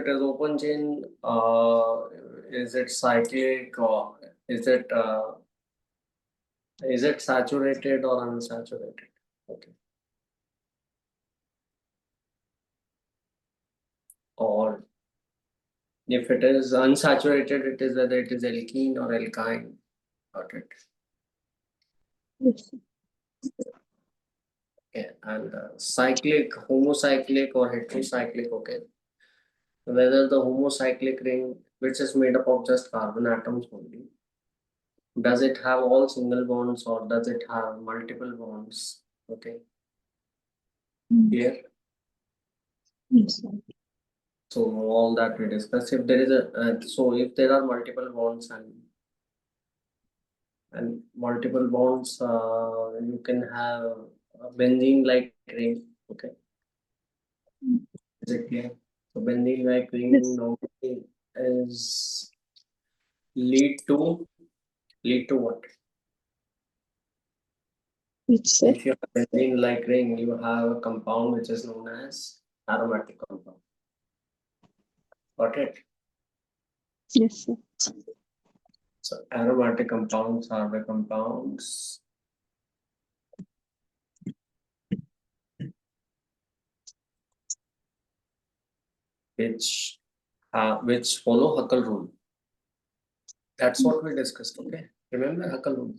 it is open chain, is it cyclic or is it saturated or unsaturated? Okay. Or if it is unsaturated, it is whether it is alkene or alkyne. Got it. Yes. Okay. And cyclic, homocyclic or heterocyclic. Okay. Whether the homocyclic ring, which is made up of just carbon atoms only, does it have all single bonds or does it have multiple bonds? Okay. Here. Yes. So all that we discussed. If there is a so if there are multiple bonds and multiple bonds, you can have a benzene-like ring. Okay, is it clear? So benzene-like ring Yes. normally is lead to what? It's If you have a benzene-like ring, you have a compound which is known as aromatic compound. Got it? yes, sir. So aromatic compounds are the compounds which follow Huckel rule. That's what we discussed. Okay, remember Huckel rule.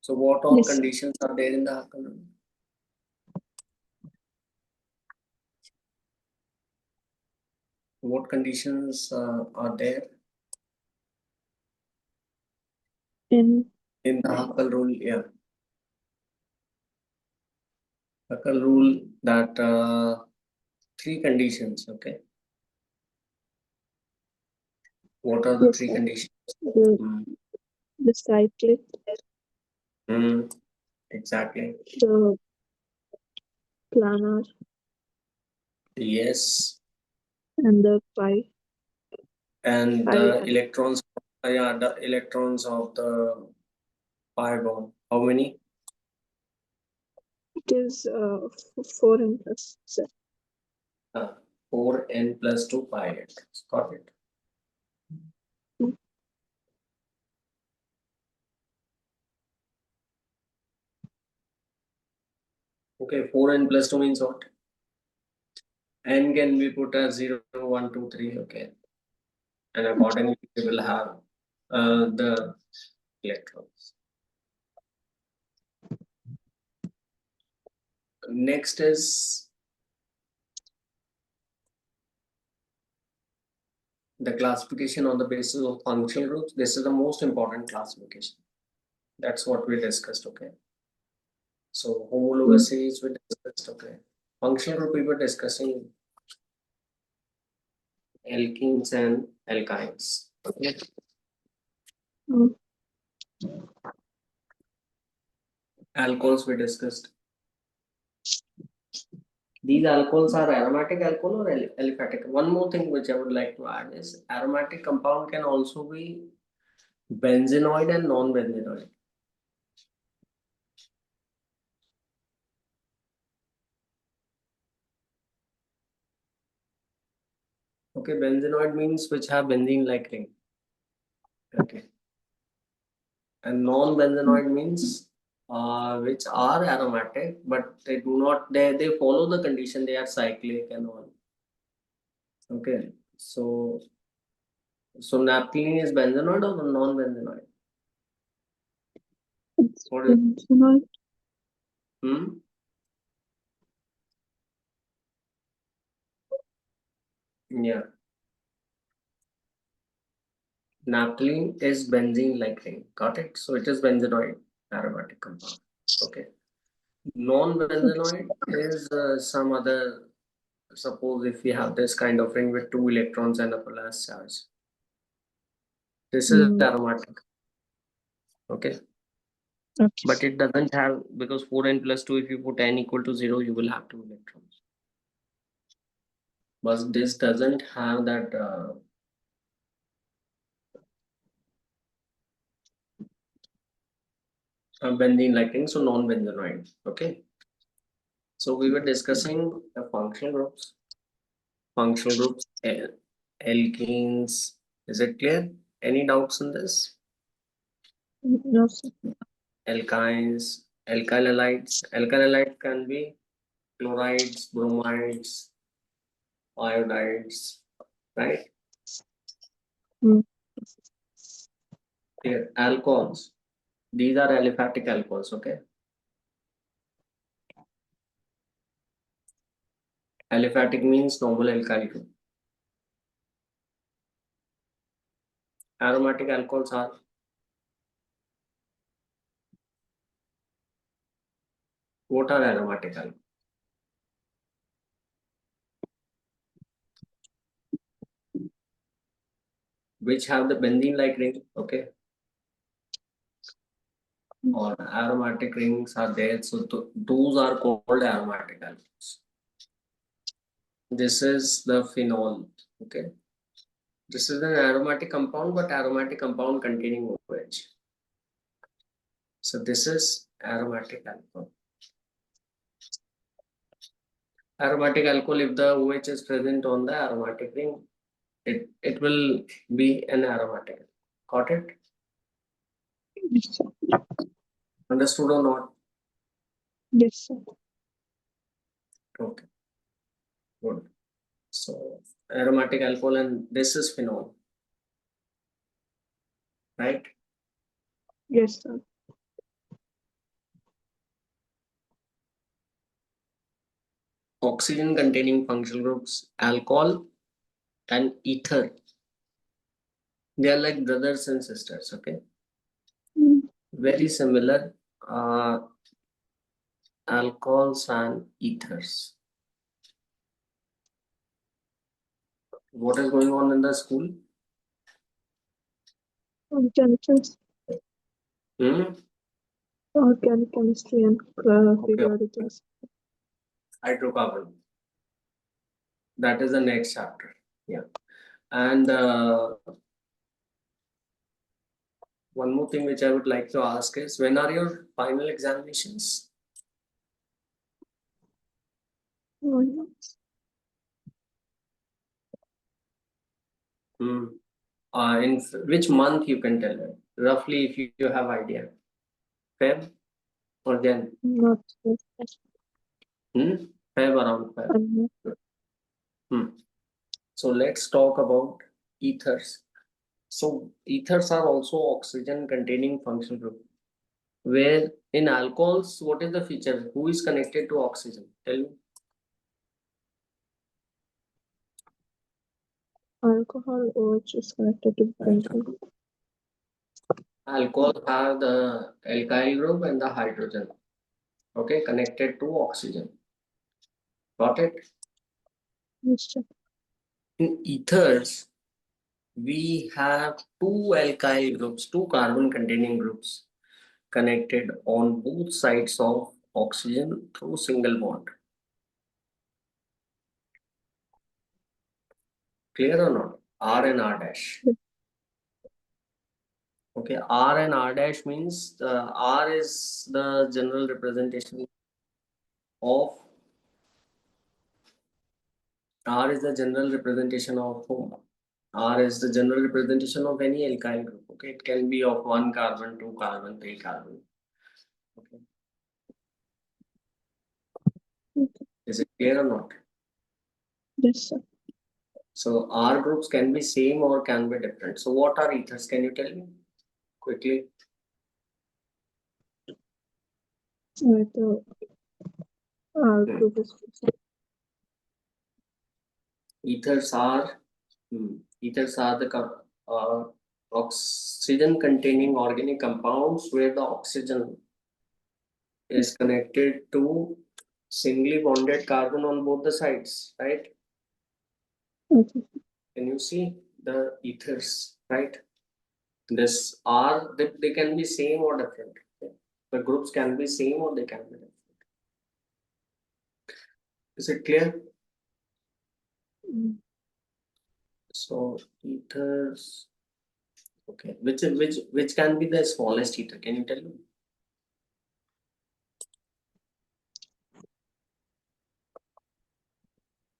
So what all Yes, sir. conditions are there in the Huckel rule? What conditions are there In in the Huckel rule? Yeah, Huckel rule that three conditions. Okay, what are the yes, three sir. conditions? The Hmm. the cyclic, Exactly. the planar, Yes, and the pi. and Pi. the electrons. Yeah, the electrons of the pi bond. How many? It is 4n plus, sir. 4n plus 2 pi electrons. Got it. Mm. Okay, 4n plus 2 means what? N can be put as 0, 1, 2, 3. Okay. And accordingly, we will have the electrons. Next is the classification on the basis of functional groups. This is the most important classification. That's what we discussed. Okay. So homologous series we discussed. Okay. Functional group we were discussing alkenes and alkynes. Okay. Mm. Alcohols we discussed. These alcohols are aromatic alcohol or aliphatic. One more thing which I would like to add is aromatic compound can also be benzenoid and non-benzenoid. Okay, benzenoid means which have benzene-like ring. Okay. And non-benzenoid means which are aromatic, but they do not, they follow the condition, they are cyclic and all. Okay. So naphthalene is benzenoid or non-benzenoid? It's What is benzenoid. Yeah. Naphthalene is benzene-like ring. Got it? So it is benzenoid aromatic compound. Okay. Non-benzenoid is some other. Suppose if we have this kind of ring with 2 electrons and a plus charge. This is Mm. aromatic. Okay. Okay. But it doesn't have, because 4n plus 2, if you put n equal to 0, you will have 2 electrons. But this doesn't have that benzene-like ring, so non-benzenoid. Okay. So we were discussing the functional groups. Functional groups alkenes. Is it clear? Any doubts in this? No, sir. Alkynes, alkyl halides. Alkyl halides can be chlorides, bromides, iodides, right? Mm. Here, alcohols. These are aliphatic alcohols, okay? Aliphatic means noble alkyl group. Aromatic alcohols are what are aromatic alcohols? Which have the benzene-like ring, okay? Or aromatic rings are there, so those are called aromatic alcohols. This is the phenol, okay? This is an aromatic compound, but aromatic compound containing OH. So this is aromatic alcohol. Aromatic alcohol, if the OH is present on the aromatic ring, it will be an aromatic. Got it? Yes, sir. Understood or not? Yes, sir. Okay, good. So aromatic alcohol and this is phenol, right? Yes, sir. Oxygen containing functional groups, alcohol and ether. They are like brothers and sisters, okay? Mm. Very similar alcohols and ethers. What is going on in the school? Organic chemistry, Hmm? organic chemistry and Okay, periodic chemistry. hydrocarbon. That is the next chapter. Yeah. And one more thing which I would like to ask is when are your final examinations? Oh, yes. Hmm. In which month you can tell me? Roughly, if you have idea. Feb or Jan? Not sure. Hmm? Feb around Feb. I'm Hmm. So let's talk about ethers. So ethers are also oxygen containing functional group. Where in alcohols, what is the feature? Who is connected to oxygen? Tell me. alcohol, which is connected to benzene. Alcohol have the alkyl group and the hydrogen. Okay, connected to oxygen. Got it? Yes, sir. In ethers, we have two alkyl groups, two carbon containing groups connected on both sides of oxygen through single bond. Clear or not? R and R dash. Okay, R and R dash means R is the general representation of R is the general representation of whom? R is the general representation of any alkyl group. Okay, it can be of one carbon, two carbon, three carbon. Okay, Okay. is it clear or not? Yes, sir. So R groups can be same or can be different. So what are ethers? Can you tell me quickly? The Hmm. group is Ethers are ethers are the oxygen containing organic compounds where the oxygen is connected to singly bonded carbon on both the sides, right? okay. Can you see the ethers, right? This R, they can be same or different. Okay? The groups can be same or they can be different. Is it clear? Mm. So ethers, okay. Which can be the smallest ether? Can you tell me?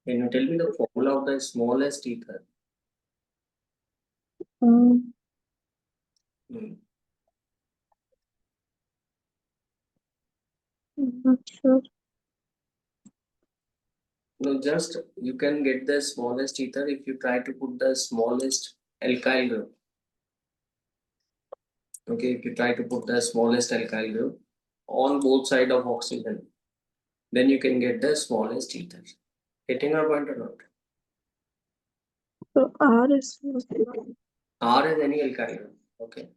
Can you tell me the formula of the smallest ether? I'm not sure. No, just you can get the smallest ether if you try to put the smallest alkyl group. Okay, if you try to put the smallest alkyl group on both sides of oxygen, then you can get the smallest ether. Getting our point or not? So R is R is any alkyl group. Okay.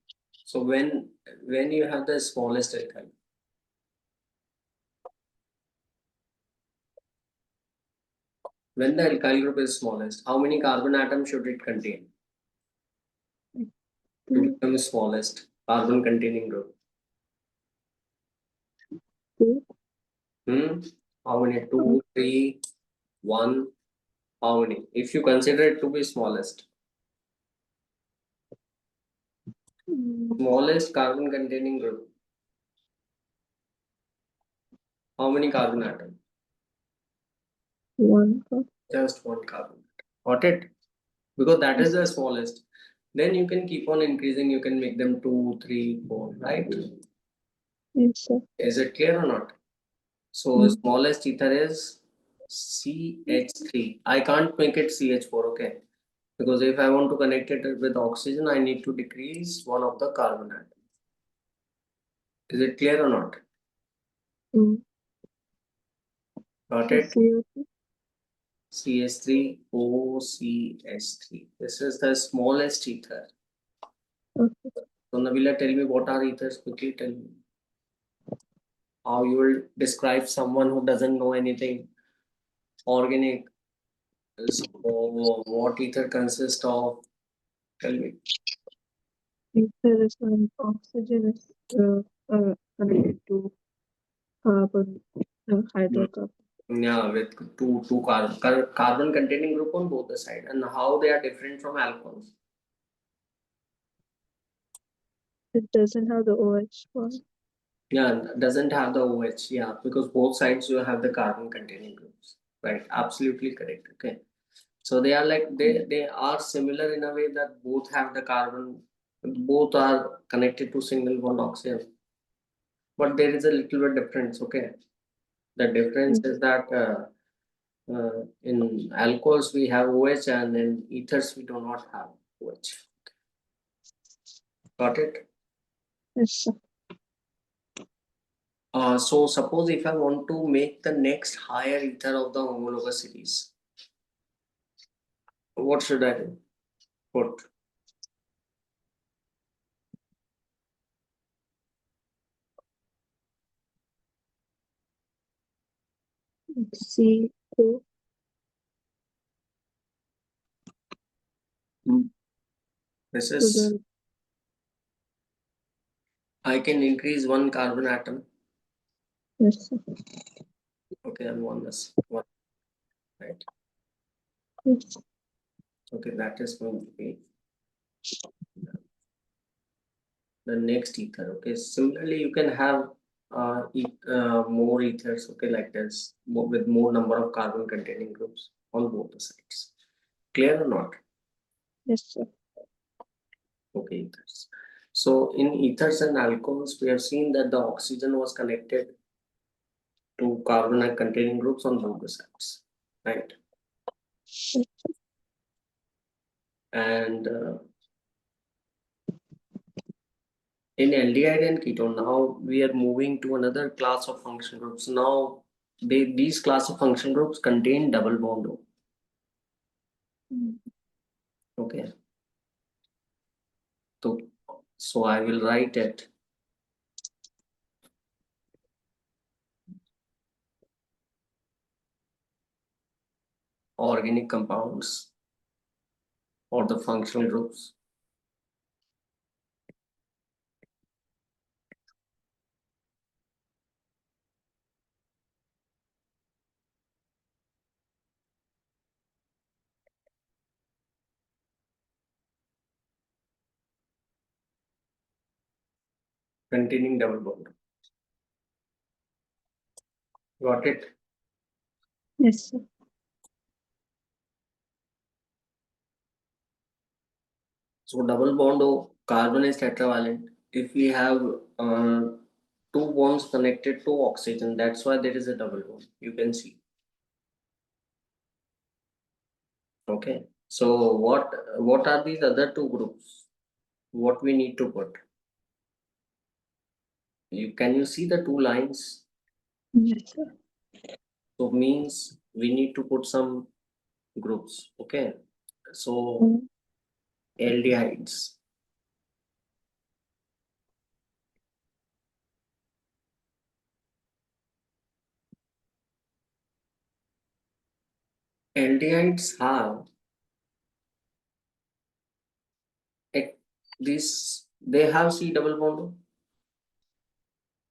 So when you have the smallest alkyl, when the alkyl group is smallest, how many carbon atoms should it contain to become the smallest carbon containing group? 2. How many? 2, 3, 1. How many? If you consider it to be smallest. Smallest carbon containing group. How many carbon atoms? 1. Just one carbon. Got it? Because that is the smallest. Then you can keep on increasing. You can make them 2, 3, 4. Right? Yes, sir. Is it clear or not? So smallest ether is CH3. I can't make it CH4. Okay. Because if I want to connect it with oxygen, I need to decrease one of the carbon atom. Is it clear or not? Got it? CH3OCH3. This is the smallest ether. Okay. So Nabila, tell me what are ethers? Quickly tell me. How you will describe someone who doesn't know anything organic. So what ether consists of? Tell me. Ether is when oxygen is connected to carbon, hydrocarbon. Yeah, with two carbon containing group on both the side, and how they are different from alcohols. It doesn't have the OH one. Yeah, doesn't have the OH. Yeah, because both sides you have the carbon containing groups. Right, absolutely correct. Okay, so they are like they are similar in a way that both have the carbon, both are connected to single bond oxygen, but there is a little bit difference. Okay, the difference is that in alcohols we have OH and in ethers we do not have OH. Got it? Yes, sir. So suppose if I want to make the next higher ether of the homologous series, what should I do? Put CO. this So is the I can increase one carbon atom. yes, sir. Okay, and one, right? Yes. Okay, that is going to be the next ether. Okay, similarly, you can have more ethers. Okay, like this, with more number of carbon containing groups on both the sides. Clear or not? Yes, sir. Okay, ethers. So in ethers and alcohols, we have seen that the oxygen was connected to carbon containing groups on both the sides, right? And in aldehyde and ketone, now we are moving to another class of function groups. Now these class of function groups contain double bond O. Okay. So I will write it organic compounds or the functional groups containing double bond. Got it? Yes, sir. So double bond of carbon is tetravalent. If we have two bonds connected to oxygen, that's why there is a double bond. You can see. Okay. So what are these other two groups? What we need to put? Can you see the two lines? Yes, sir. So means we need to put some groups. Okay. So Mm. aldehydes. Aldehydes have this. They have C double bond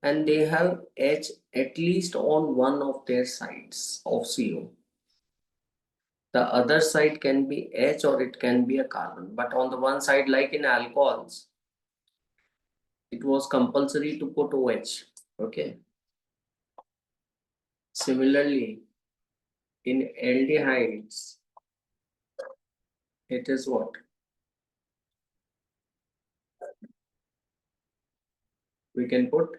and they have H at least on one of their sides of CO. The other side can be H or it can be a carbon, but on the one side, like in alcohols, it was compulsory to put OH. Okay. Similarly, in aldehydes, it is what? We can put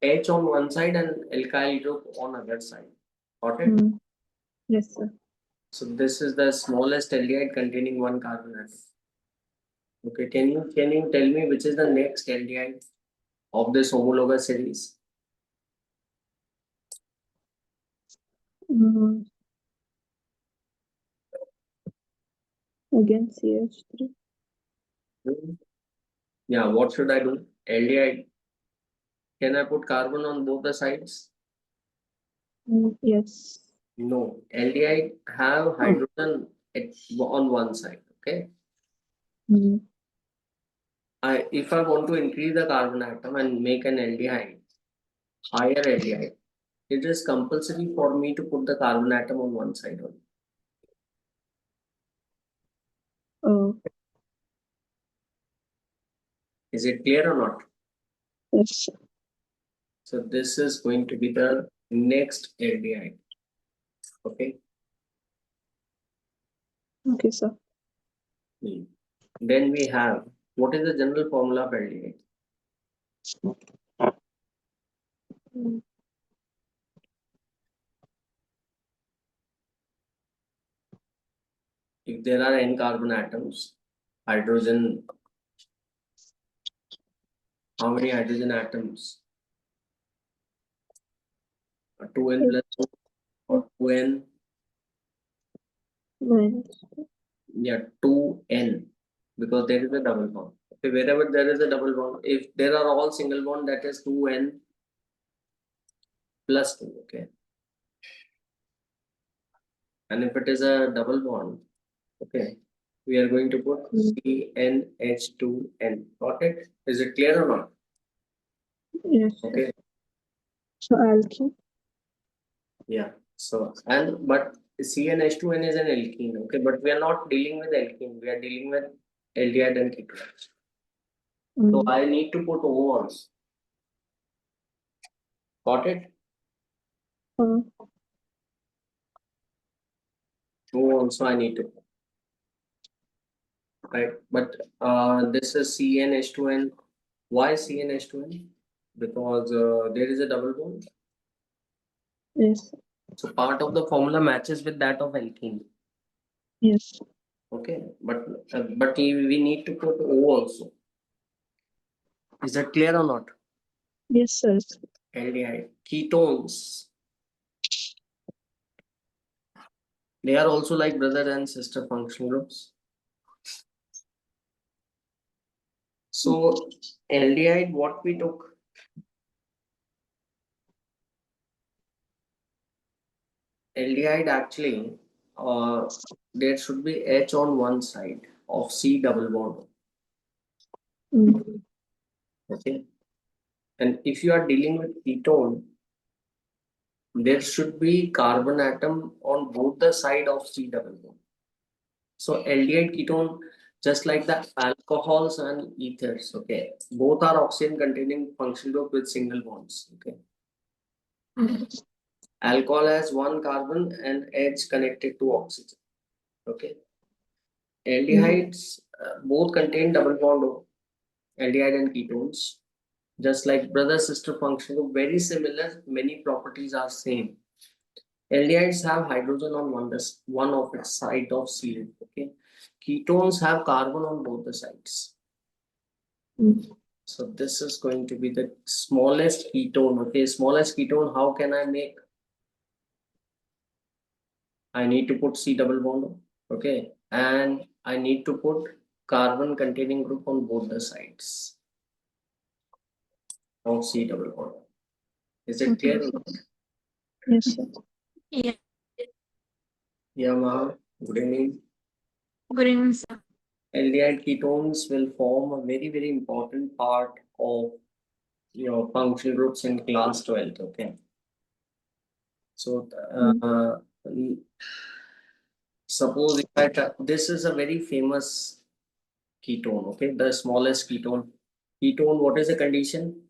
H on one side and alkyl group on other side. Got it? Mm. Yes, sir. So this is the smallest aldehyde containing one carbon atom. Okay, can you tell me which is the next aldehyde of this homologous series? Mm. Again, CH3. Yeah, what should I do? Aldehyde. Can I put carbon on both the sides? Mm. Yes. No. Aldehyde have Oh. hydrogen on one side. Okay. Mm. If I want to increase the carbon atom and make an aldehyde, higher aldehyde, it is compulsory for me to put the carbon atom on one side only. Oh. Is it clear or not? Yes. So this is going to be the next aldehyde. Okay. Okay, sir. Then we have, what is the general formula of aldehyde? Mm. If there are n carbon atoms, hydrogen, how many hydrogen atoms? 2n plus 2 or 2n? Minus. Yeah, 2n, because there is a double bond. Okay, wherever there is a double bond, if there are all single bond, that is 2n plus 2. Okay, and if it is a double bond, okay, we are going to put Mm. CnH2n. Got it? Is it clear or not? Yes, sir. Okay. So alkene. Yeah. So but CnH2n is an alkene. Okay, but we are not dealing with alkene. We are dealing with aldehyde and ketones. So Mm. I need to put O also. Got it? Oh. O also I need to put. Right. But this is CnH2n. Why CnH2n? Because there is a double bond. Yes. So part of the formula matches with that of alkene. Yes. Okay, but we need to put O also. Is that clear or not? Yes, sir. Aldehyde, ketones. They are also like brother and sister functional groups. So aldehyde, what we took? Aldehyde actually, there should be H on one side of C double bond. Mm. Okay, and if you are dealing with ketone, there should be carbon atom on both the side of C double bond. So aldehyde ketone, just like the alcohols and ethers, okay, both are oxygen containing functional group with single bonds. Okay, Yes. alcohol has one carbon and H connected to oxygen. Okay, Mm. aldehydes both contain double bond O, aldehyde and ketones. Just like brother sister function group, very similar. Many properties are same. Aldehydes have hydrogen on one of its side of CO. Okay. Ketones have carbon on both the sides. So this is going to be the smallest ketone. Okay, smallest ketone. How can I make? I need to put C double bond. Okay, and I need to put carbon containing group on both the sides of C double bond. Is it clear? Yes, sir. Yeah. Yeah, Maha. Good evening. Good evening, sir. Aldehyde ketones will form a very important part of your functional groups in class 12th. Okay. So suppose if this is a very famous ketone. Okay, the smallest ketone. Ketone, what is the condition?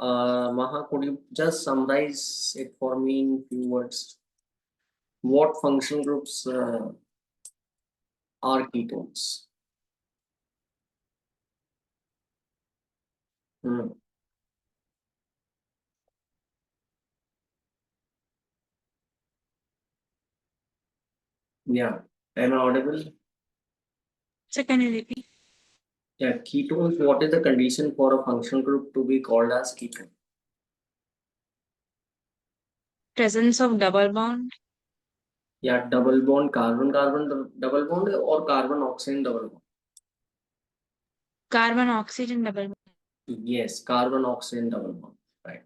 Maha, could you just summarize it for me in few words? What functional groups are ketones? Hmm. Yeah, am I audible? So can you repeat? Yeah, ketones, what is the condition for a functional group to be called as ketone? Presence of double bond. Yeah, double bond, carbon-carbon double bond or carbon-oxygen double bond? Carbon oxygen double bond. Yes, carbon-oxygen double bond, right.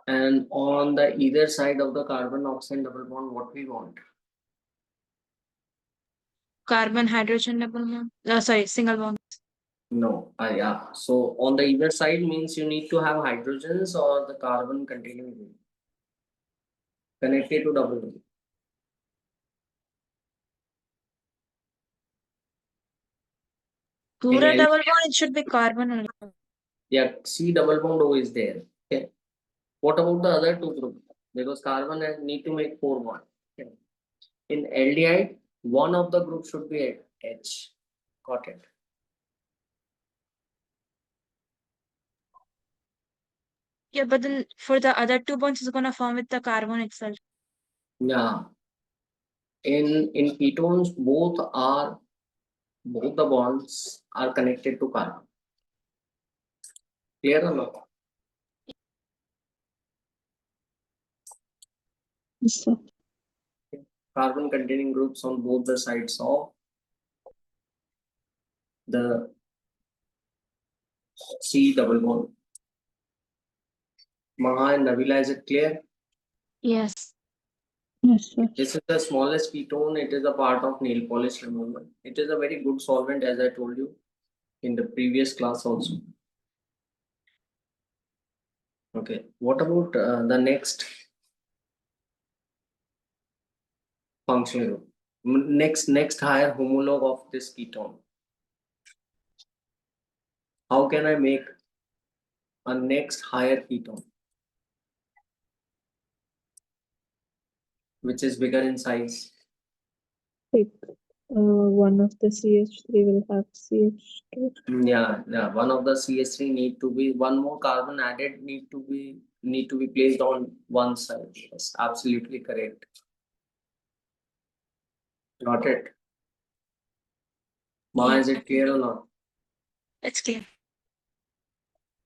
And on the either side of the carbon-oxygen double bond, what we want? Carbon hydrogen double bond. Sorry, single bond. No, yeah. So on the either side means you need to have hydrogens or the carbon containing group connected to double bond. Pura In double bond, it should be carbon only. yeah, C double bond O is there. Okay. What about the other two groups? Because carbon need to make four bond. Okay. In aldehyde, one of the group should be at H. Got it. Yeah, but then for the other two bonds, it's gonna form with the carbon itself. Yeah. In ketones, both the bonds are connected to carbon. Clear or not? Yes, sir. Carbon containing groups on both the sides of the C double bond. Maha and Nabila, is it clear? Yes. Yes, sir. This is the smallest ketone. It is a part of nail polish removal. It is a very good solvent, as I told you in the previous class also. Okay. What about the next functional group? Next higher homologue of this ketone. How can I make a next higher ketone which is bigger in size? Like, one of the CH3 will have CH2. Yeah. One of the CH3 need to be one more carbon added need to be placed on one side. Yes, absolutely correct. Got it. Ma, Yeah. is it clear or not? It's clear.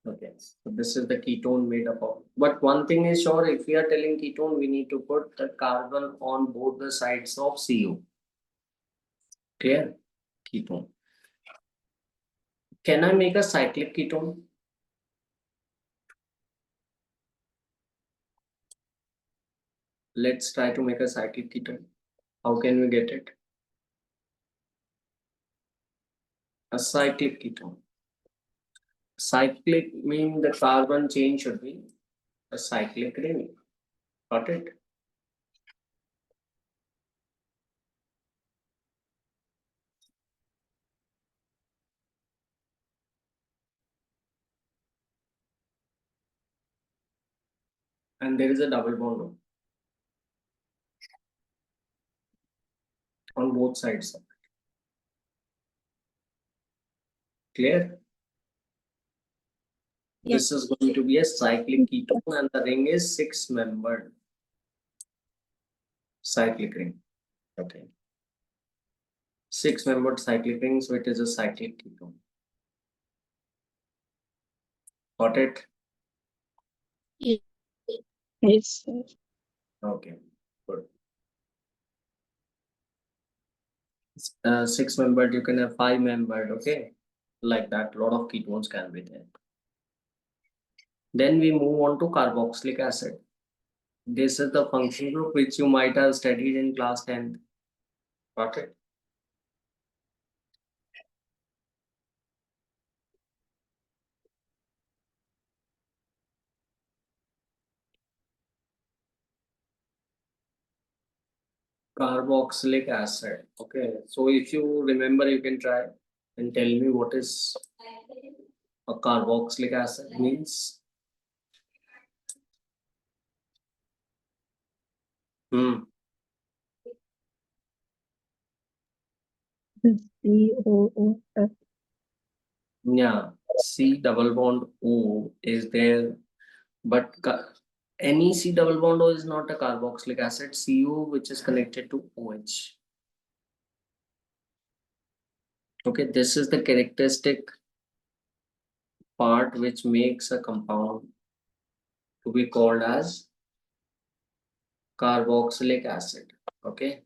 Okay. So this is the ketone made up of. But one thing is sure, if we are telling ketone, we need to put the carbon on both the sides of CO. Clear? Ketone. Can I make a cyclic ketone? Let's try to make a cyclic ketone. How can we get it? A cyclic ketone. Cyclic means the carbon chain should be a cyclic ring. Got it? And there is a double bond on both sides. Clear? Yes. This is going to be a cyclic ketone and the ring is 6-membered cyclic ring. Okay. 6-membered cyclic ring, so it is a cyclic ketone. Got it? Yes. Yes, sir. Okay, good. 6-membered, you can have 5-membered, okay? Like that, a lot of ketones can be there. Then we move on to carboxylic acid. This is the functional group which you might have studied in class 10th. Got it? Carboxylic acid. Okay, so if you remember, you can try and tell me what is a carboxylic acid means. Hmm. COOF. Yeah, C double bond O is there, but any C double bond O is not a carboxylic acid. CO, which is connected to OH. Okay, this is the characteristic part which makes a compound to be called as carboxylic acid. Okay,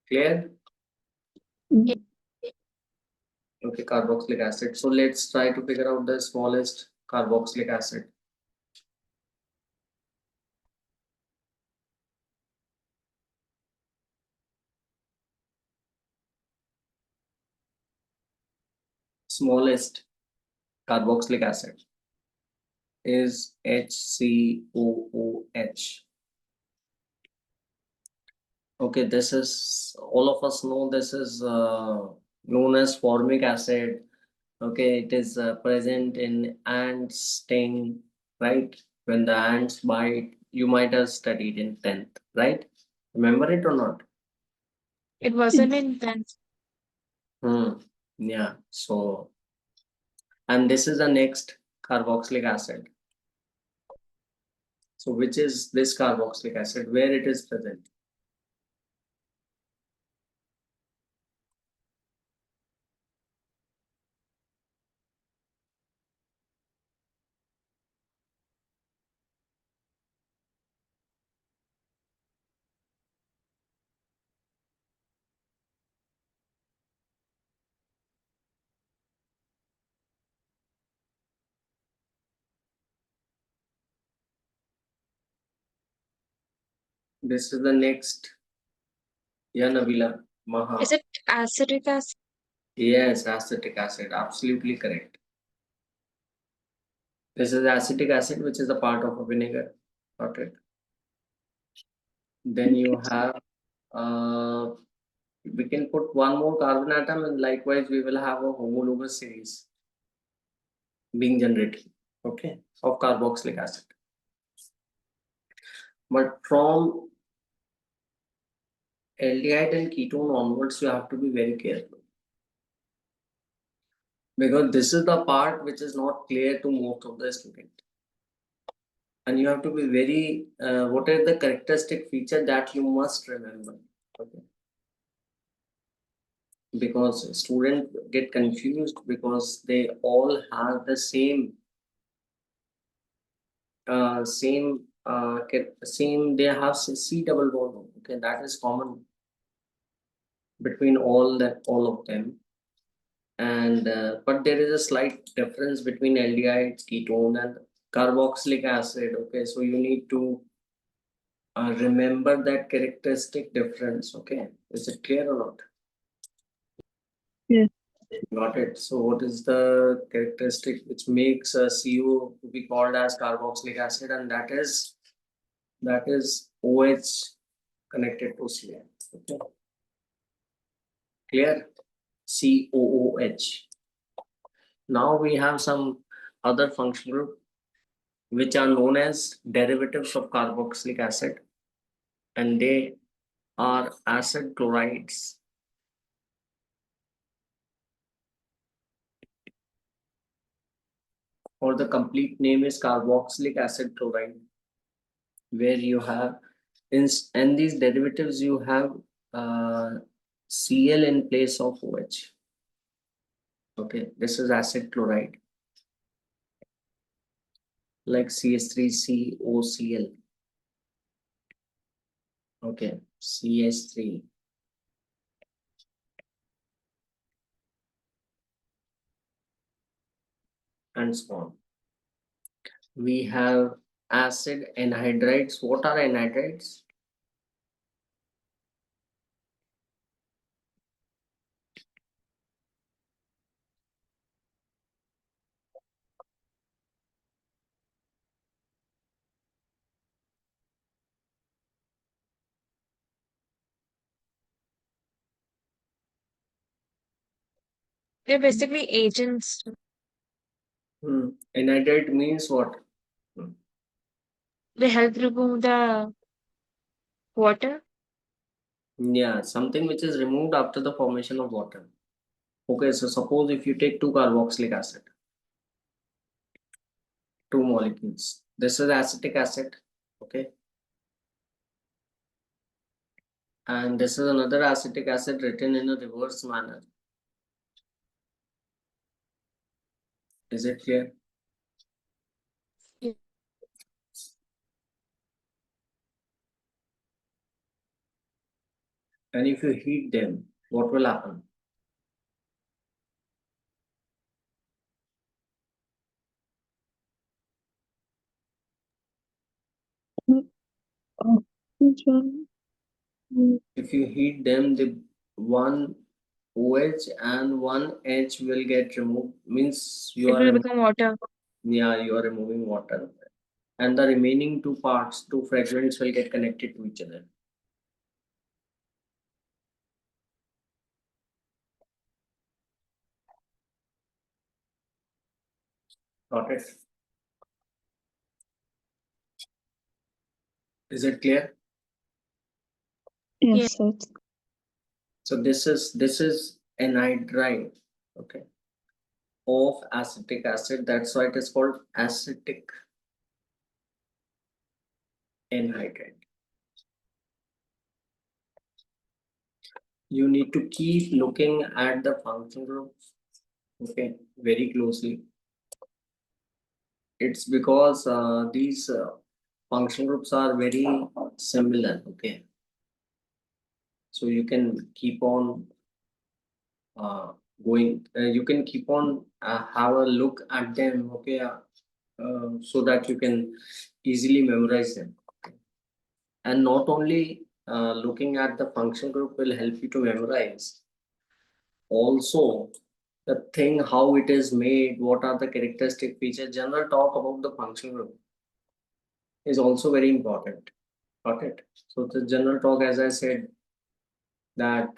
clear? Mm. Okay, carboxylic acid. So let's try to figure out the smallest carboxylic acid. Smallest carboxylic acid is HCOOH. Okay, this is, all of us know this is known as formic acid. Okay, it is present in ant sting, right? When the ants bite, you might have studied in 10th, right? Remember it or not? It wasn't intense. Yeah, so, and this is the next carboxylic acid. So which is this carboxylic acid, where it is present? This is the next. Yeah, Nabila. Maha. Is it acetic acid? Yes, acetic acid. Absolutely correct. This is acetic acid, which is a part of a vinegar. Got it. Then you have, we can put one more carbon atom, and likewise we will have a homologous series being generated, okay, of carboxylic acid. But from aldehyde and ketone onwards, you have to be very careful, because this is the part which is not clear to most of the student, and you have to be very what are the characteristic feature that you must remember, okay, because students get confused because they all have the same same, they have C double bond, okay, that is common between all of them. And but there is a slight difference between aldehyde, ketone and carboxylic acid, okay, so you need to remember that characteristic difference, okay, is it clear or not? Yes. Got it. So what is the characteristic which makes a CO to be called as carboxylic acid, and that is OH connected to Cl. Okay. Clear? COOH. Now we have some other functional group which are known as derivatives of carboxylic acid, and they are acid chlorides. or the complete name is carboxylic acid chloride, where you have and these derivatives you have Cl in place of OH. Okay, this is acid chloride like CH3COCl. Okay, CH3 and so on. We have acid anhydrides. What are anhydrides? They're basically agents. Anhydride means what? They help remove the water. Yeah, something which is removed after the formation of water. Okay, so suppose if you take two carboxylic acid, two molecules. This is acetic acid, okay, and this is another acetic acid written in a reverse manner. Is it clear? Yeah. And if you heat them, what will happen? Oxygen. If you heat them, the one OH and one H will get removed. Means you It are will become water. yeah, you are removing water, and the remaining two parts, two fragments will get connected to each other. Got it? Is it clear? Yes, sir. So this is anhydride, okay, of acetic acid. That's why it is called acetic anhydride. You need to keep looking at the function groups, okay, very closely. It's because these function groups are very similar, okay. So you can keep on going. You can keep on have a look at them, okay, so that you can easily memorize them. And not only looking at the function group will help you to memorize, also the thing how it is made, what are the characteristic features, general talk about the function group is also very important. Got it? So the general talk, as I said, that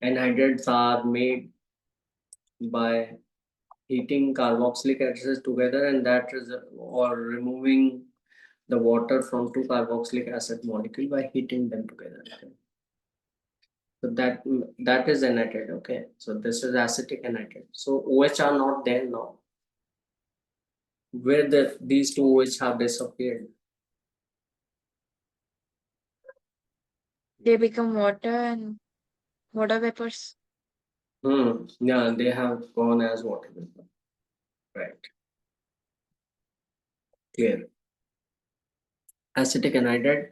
anhydrides are made by heating carboxylic acids together, and that is or removing the water from two carboxylic acid molecule by heating them together. Okay? So that is anhydride. Okay, so this is acetic anhydride. So OH are not there now. Where these two OH have disappeared? They become water and water vapors. Yeah, they have gone as water vapor. Right. Clear. Acetic anhydride.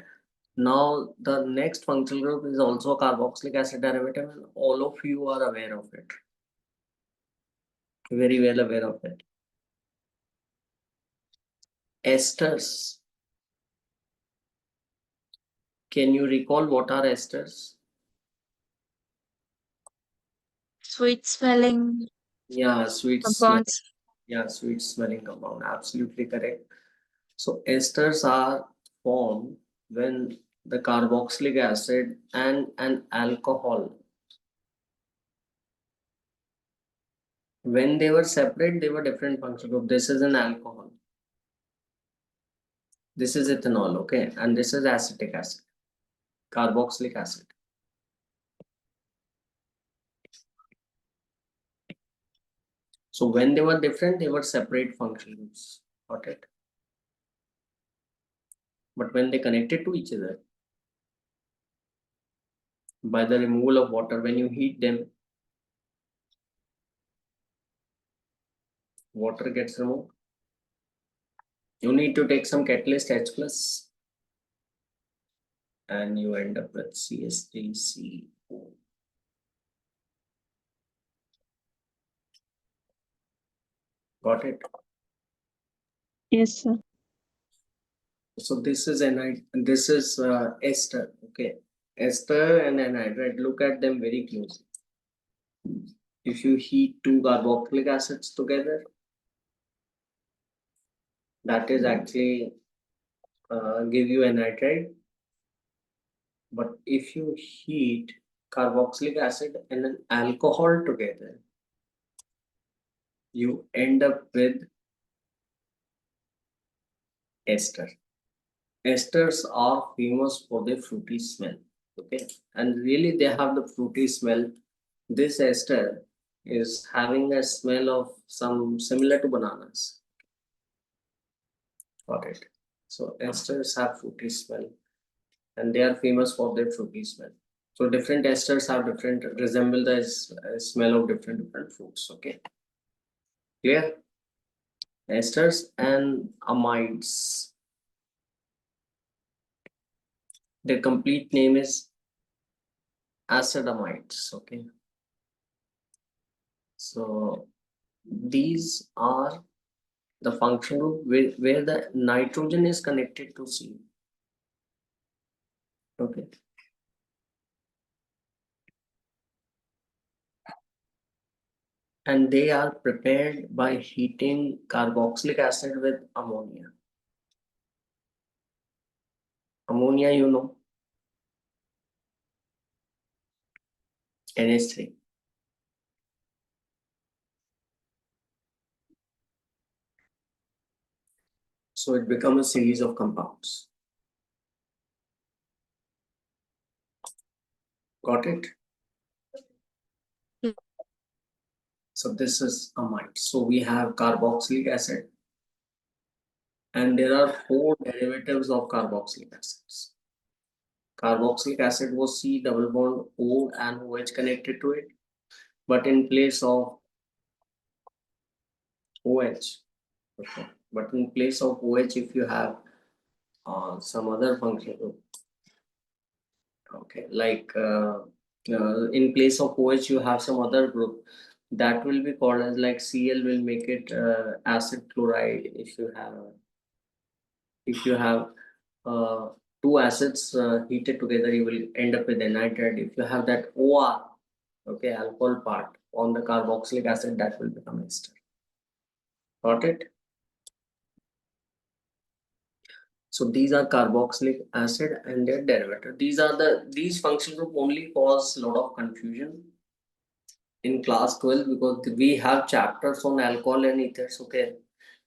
Now the next functional group is also a carboxylic acid derivative, and all of you are aware of it. Very well aware of it. Esters. Can you recall what are esters? Sweet smelling Yeah, sweet smell. compounds. Yeah, sweet smelling compound. Absolutely correct. So esters are formed when the carboxylic acid and an alcohol, when they were separate, they were different functional group. This is an alcohol. This is ethanol, okay, and this is acetic acid, carboxylic acid. So when they were different, they were separate functional groups. Got it? But when they connected to each other by the removal of water, when you heat them, water gets removed. You need to take some catalyst H plus and you end up with CS3CO. Got it? Yes, sir. So this is ester. Okay, ester and anhydride. Look at them very closely. If you heat two carboxylic acids together, that is actually give you anhydride. But if you heat carboxylic acid and an alcohol together, you end up with ester. Esters are famous for their fruity smell. Okay, and really they have the fruity smell. This ester is having a smell of some similar to bananas. Got it. So esters have fruity smell and they are famous for their fruity smell. So different esters have different resemble the smell of different fruits. Okay, clear? Esters and amides. Their complete name is acetamides. Okay, so these are the function group where the nitrogen is connected to C. Okay. And they are prepared by heating carboxylic acid with ammonia. Ammonia, you know, NH3. So it becomes a series of compounds. Got it? So this is amide. So we have carboxylic acid and there are 4 derivatives of carboxylic acids. Carboxylic acid was C double bond O and OH connected to it. But in place of OH, okay. But in place of OH, if you have some other function group, okay, like in place of OH, you have some other group that will be called as like Cl will make it acid chloride. If you have uh, two acids heated together, you will end up with anhydride. If you have that OR, okay, alcohol part on the carboxylic acid, that will become ester. Got it? So these are carboxylic acid and their derivative. These function group only cause a lot of confusion in class 12 because we have chapters on alcohol and ethers. Okay,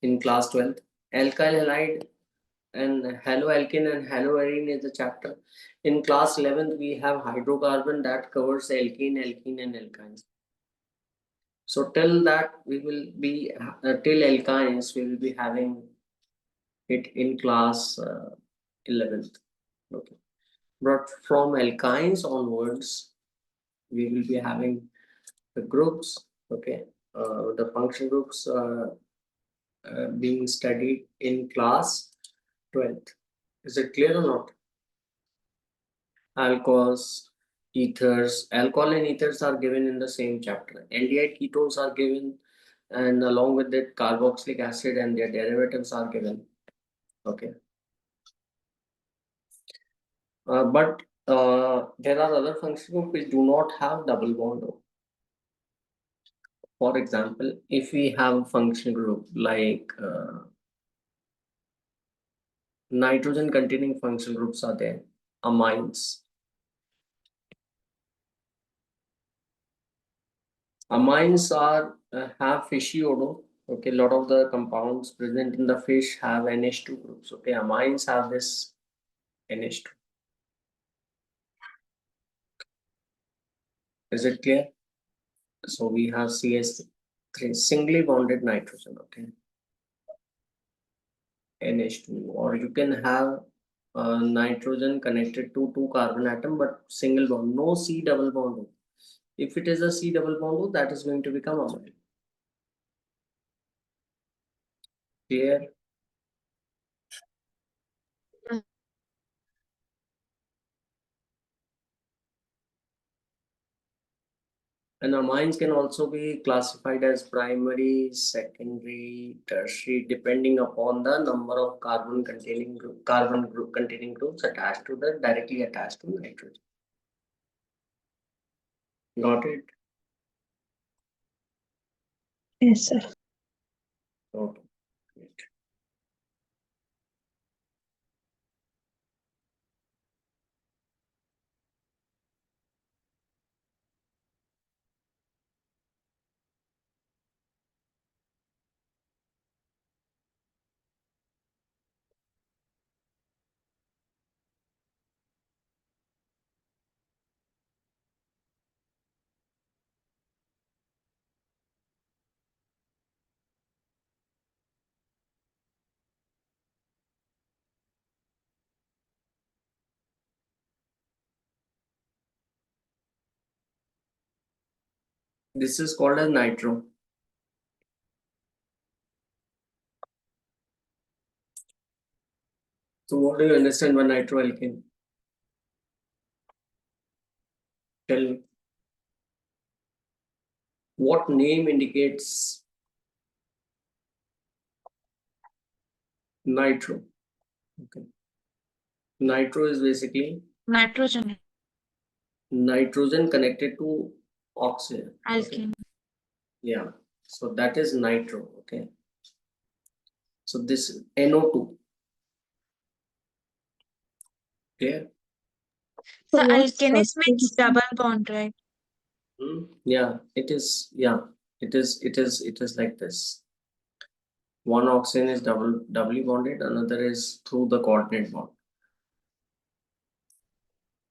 in class 12, alkyl halide and haloalkane and haloarine is a chapter. In class 11th, we have hydrocarbon that covers alkene, alkene, and alkynes. So till that we will be till alkynes we will be having it in class 11th. Okay. But from alkynes onwards, we will be having the groups, okay, the function groups being studied in class 12th. Is it clear or not? Alcohols, ethers, alcohol and ethers are given in the same chapter. Aldehyde ketones are given, and along with that, carboxylic acid and their derivatives are given. Okay. But there are other function groups which do not have double bond. For example, if we have a function group like nitrogen containing function groups are there, amines. Amines are have fishy odor. Okay, a lot of the compounds present in the fish have NH2 groups. Okay, amines have this NH2. Is it clear? So we have CS. 3 singly bonded nitrogen, okay, NH2, or you can have nitrogen connected to 2 carbon atom but single bond, no C double bond. If it is a C double bond, that is going to become amide. Clear? And amines can also be classified as primary, secondary, tertiary, depending upon the number of carbon group containing groups attached to the directly attached to nitrogen. Got it? Yes, sir. Okay. Great. This is called as nitro. So what do you understand by nitroalkane? Tell me. What name indicates nitro? Okay. Nitro is basically Nitrogen, nitrogen connected to oxygen. Okay. alkene. Yeah. So that is nitro. Okay. So this is NO2. Clear? So So what alkenes means substance? double bond, right? Yeah, it is. Yeah, it is. It is like this. One oxygen is doubly bonded, another is through the coordinate bond.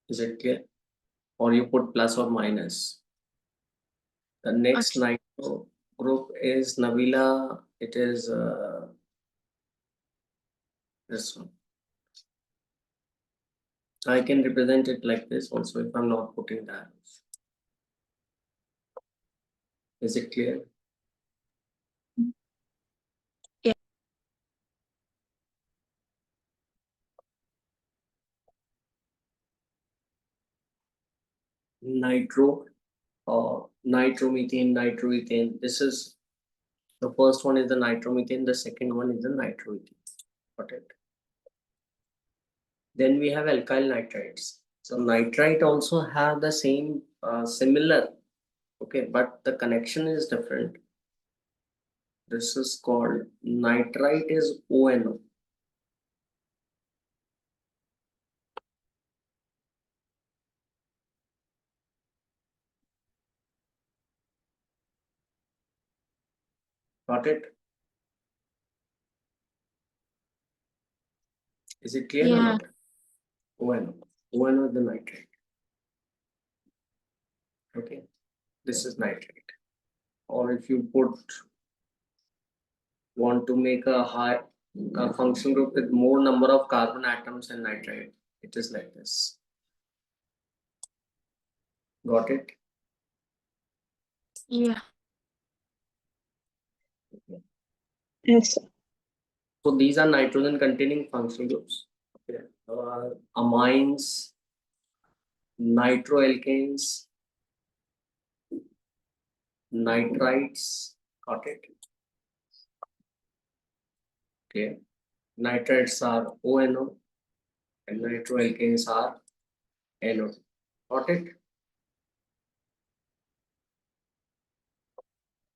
Is it clear? Or you put plus or minus. The next Okay. nitro group is Nabila. It is this one. I can represent it like this also if I'm not putting that. Is it clear? Yeah. Nitro, nitromethane, nitroethane. This is the first one is the nitromethane, the second one is the nitroethane. Got it. Then we have alkyl nitrites. So nitrite also have the same similar, okay, but the connection is different. This is called nitrite is ONO. Got it? Is it clear or Yeah. not? ONO. ONO is the nitrite. Okay. This is nitrite. Or if you want to make a high functional group with more number of carbon atoms in nitrite, it is like this. Got it? Yeah. Yes, sir. So these are nitrogen containing functional groups. Okay. Amines, nitroalkanes, nitrites. Got it? Okay. Nitrites are ONO and nitroalkanes are NO. Got it?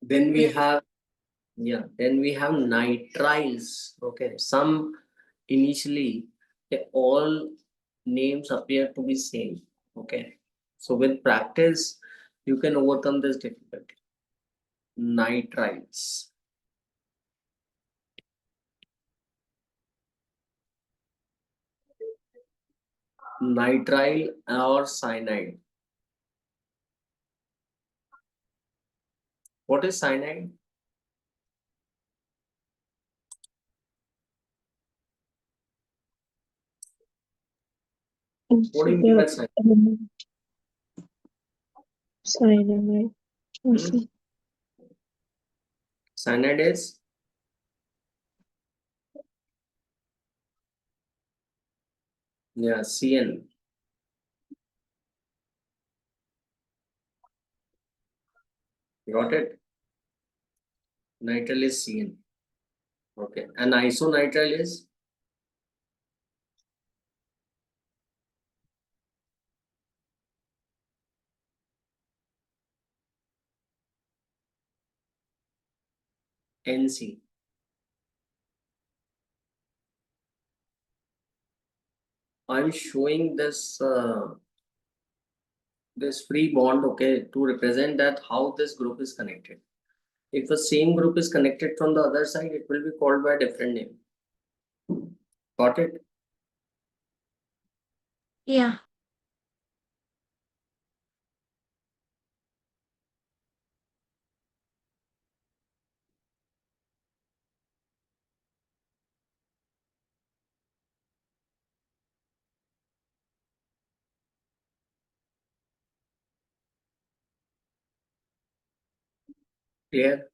Then we have then we have nitriles. Okay. Some initially all names appear to be same. Okay. So with practice, you can overcome this difficulty. Nitriles. Nitrile or cyanide. What is cyanide? What do you mean by cyanide? Cyanamide. Also. Cyanide is CN. Got it? Nitrile is CN. Okay. And isonitrile is NC. I'm showing this this free bond, okay, to represent that how this group is connected. If the same group is connected from the other side, it will be called by a different name. Got it? Yeah. Clear?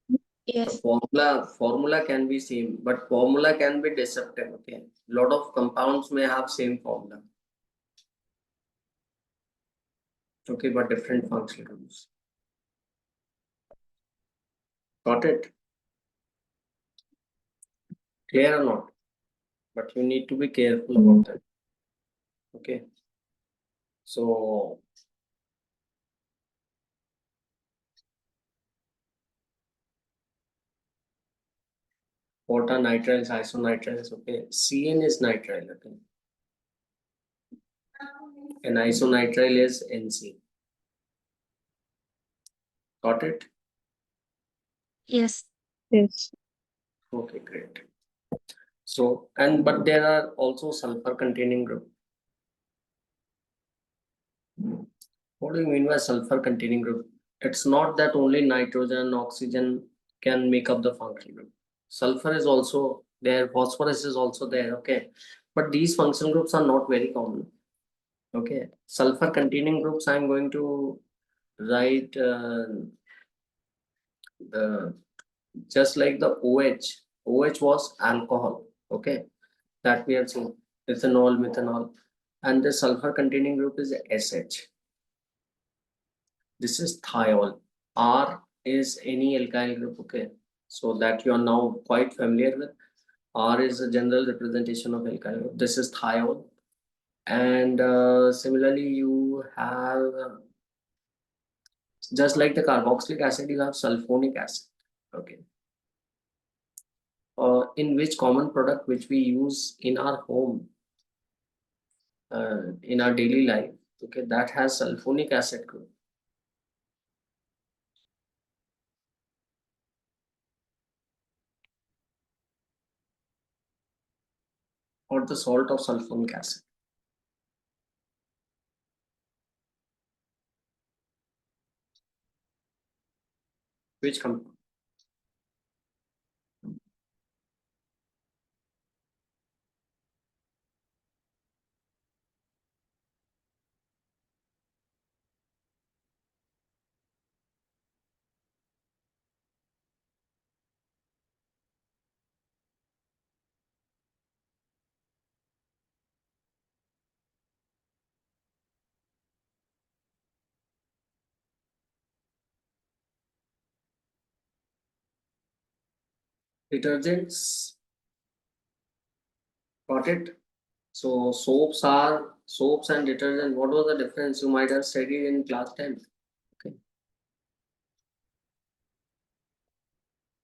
The Yes. formula can be same, but formula can be deceptive. Okay, lot of compounds may have same formula. Okay, but different functional groups. Got it? Clear or not? But you need to be careful about that. Okay. So what are nitriles, isonitriles? Okay, CN is nitrile. Okay, and isonitrile is NC. Got it? Yes. Yes. Okay, great. So but there are also sulfur containing group. What do you mean by sulfur containing group? It's not that only nitrogen and oxygen can make up the functional group. Sulfur is also there, phosphorus is also there, okay. But these functional groups are not very common. Okay. Sulfur containing groups, I'm going to write the just like the OH. OH was alcohol, okay. That we have seen. Ethanol, methanol. And the sulfur containing group is SH. This is thiol. R is any alkyl group, okay. So that you are now quite familiar with. R is a general representation of alkyl group. This is thiol. And similarly, you have just like the carboxylic acid, you have sulfonic acid, okay. In which common product which we use in our home, in our daily life, okay, that has sulfonic acid group. Or the salt of sulfonic acid. Which compound? Detergents. Got it? So soaps and detergent. What was the difference? You might have studied in class 10. Okay.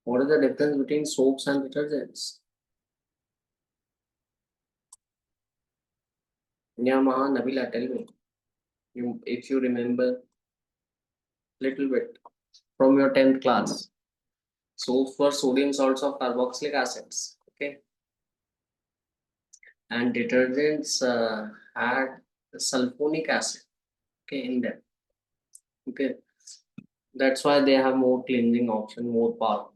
What is the difference between soaps and detergents? Yamaha, Nabila, tell me. If you remember little bit from your 10th class. Soaps were sodium salts of carboxylic acids. Okay. And detergents had sulfonic acid. Okay, in them. Okay, that's why they have more cleansing option, more powerful.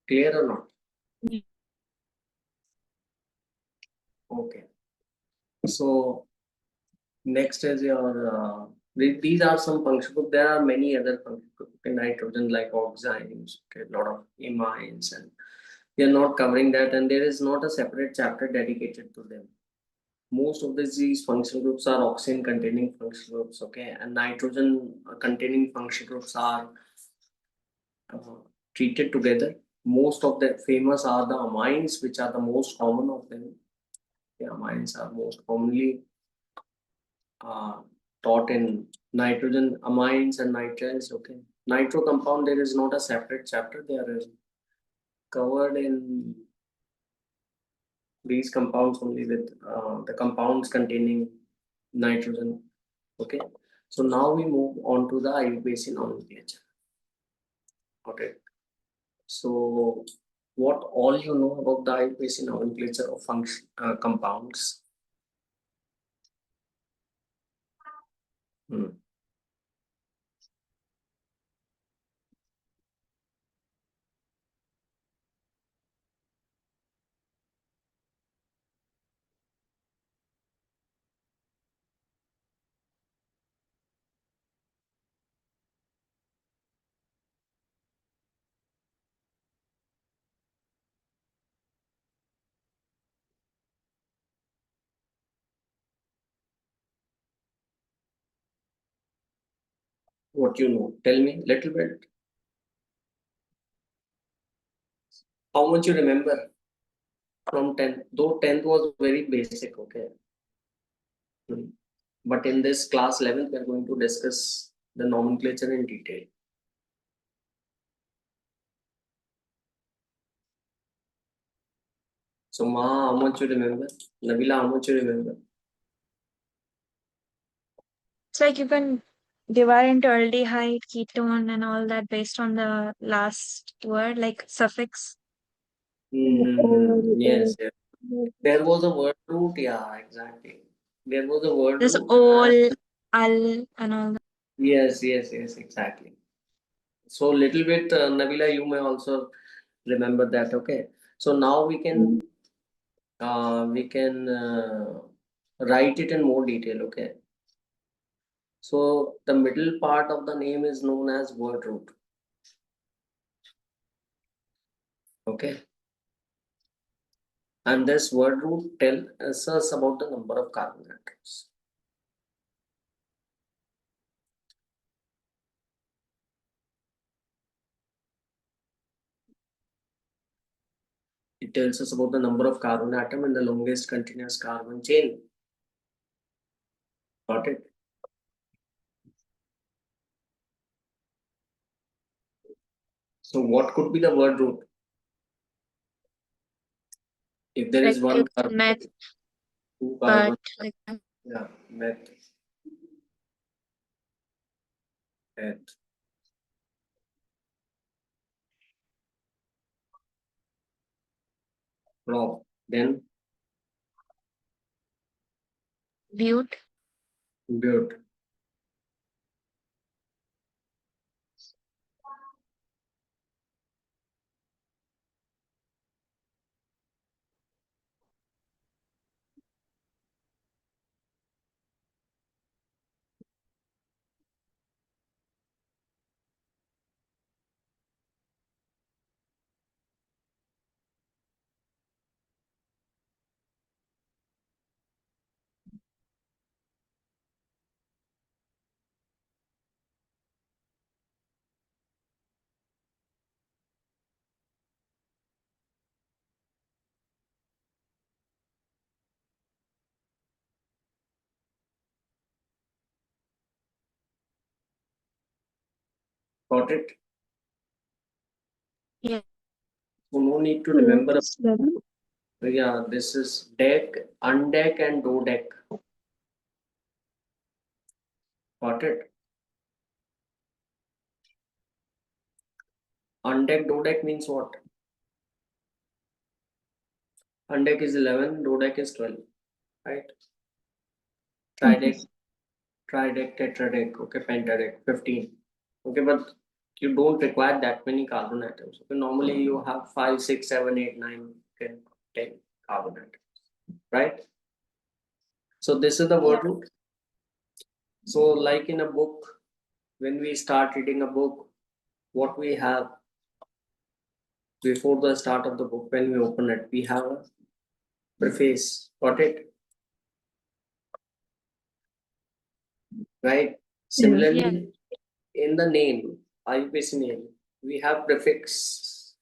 Clear or not? Yeah. Okay. So next is your these are some function group. There are many other function group in nitrogen like oximes, okay, a lot of imines, and we are not covering that, and there is not a separate chapter dedicated to them. Most of these function groups are oxygen containing function groups, okay, and nitrogen containing function groups are uh, treated together. Most of the famous are the amines, which are the most common of them. The amines are most commonly uh, taught in nitrogen amines and nitriles. Okay, nitro compound, there is not a separate chapter. They are covered in these compounds only with the compounds containing nitrogen. Okay, so now we move on to the IUPAC nomenclature. Okay, so what all you know about the IUPAC nomenclature of function compounds? Hmm. What you know? Tell me little bit. How much you remember from 10th? Though 10th was very basic, okay. Hmm. But in this class 11th, we are going to discuss the nomenclature in detail. So, Ma, how much you remember? Nabila, how much you remember? It's like you can divide into aldehyde, ketone, and all that based on the last word, like suffix. Yes, yes. There was a word root, yeah, exactly. There was a word There's root. ol, al, and all that. Yes, yes, yes, exactly. So little bit, Nabila, you may also remember that. Okay. So now we can write it in more detail. Okay. So the middle part of the name is known as word root. Okay. And this word root tells us about the number of carbon atoms. It tells us about the number of carbon atom in the longest continuous carbon chain. Got it? So what could be the word root? If there Like is one it's carbon, meth, two but carbon, like that. yeah, meth, prop, then Bute, but. Got it? yeah, So no need to What remember. is 11? Yeah, this is deck, undeck, and dodeck. Got it? Undeck, dodeck means what? Undeck is 11, dodeck is 12, right? Okay. Trideck, tridec, tetradec, okay, pentadec, 15. Okay, but you don't require that many carbon atoms. Okay, normally you have 5, 6, 7, 8, 9, 10, 10 carbon atoms, right? So this is the word root. So like in a book, when we start reading a book, what we have before the start of the book, when we open it, we have a preface. Got it? Right? Similarly, in the name, IUPAC name, we have prefix.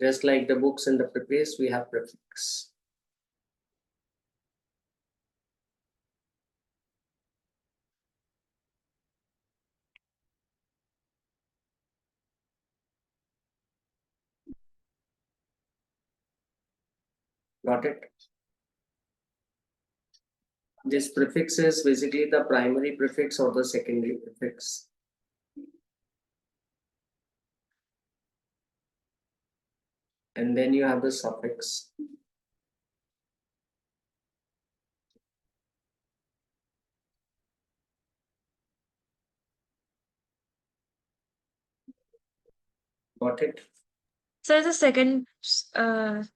Just like the books in the preface, we have prefix. Got it? This prefix is basically the primary prefix or the secondary prefix. And then you have the suffix. Got it? So the second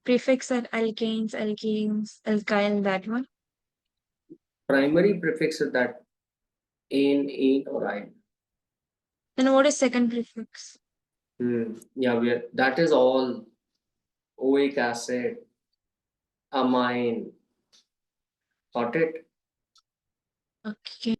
prefix are alkanes, alkenes, alkyl, that one. Primary prefix is that in, or in. Then what is second prefix? Yeah, that is all oic acid, amine. Got it? Okay.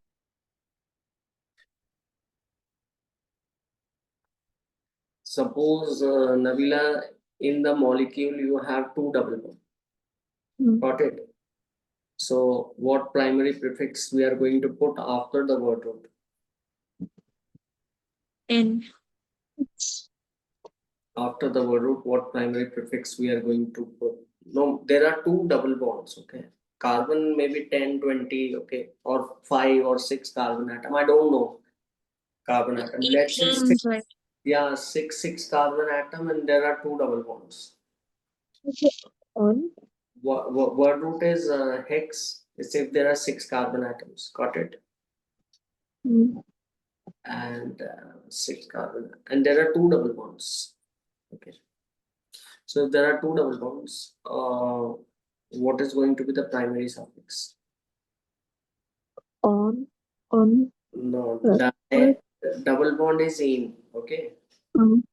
Suppose, Nabila, in the molecule you have two double bonds. Got it? So what primary prefix we are going to put after the word root? In. After the word root, what primary prefix we are going to put? No, there are two double bonds, okay? Carbon maybe 10, 20, okay, or 5 or 6 carbon atom. I don't know carbon atom. Let's say six, Alkenes, right? yeah, six carbon atom, and there are two double bonds. On. Word root is hex. It's if there are 6 carbon atoms. Got it? And 6 carbon, and there are two double bonds. Okay. So if there are two double bonds, what is going to be the primary suffix? On. No, What? double bond is in, okay? Um,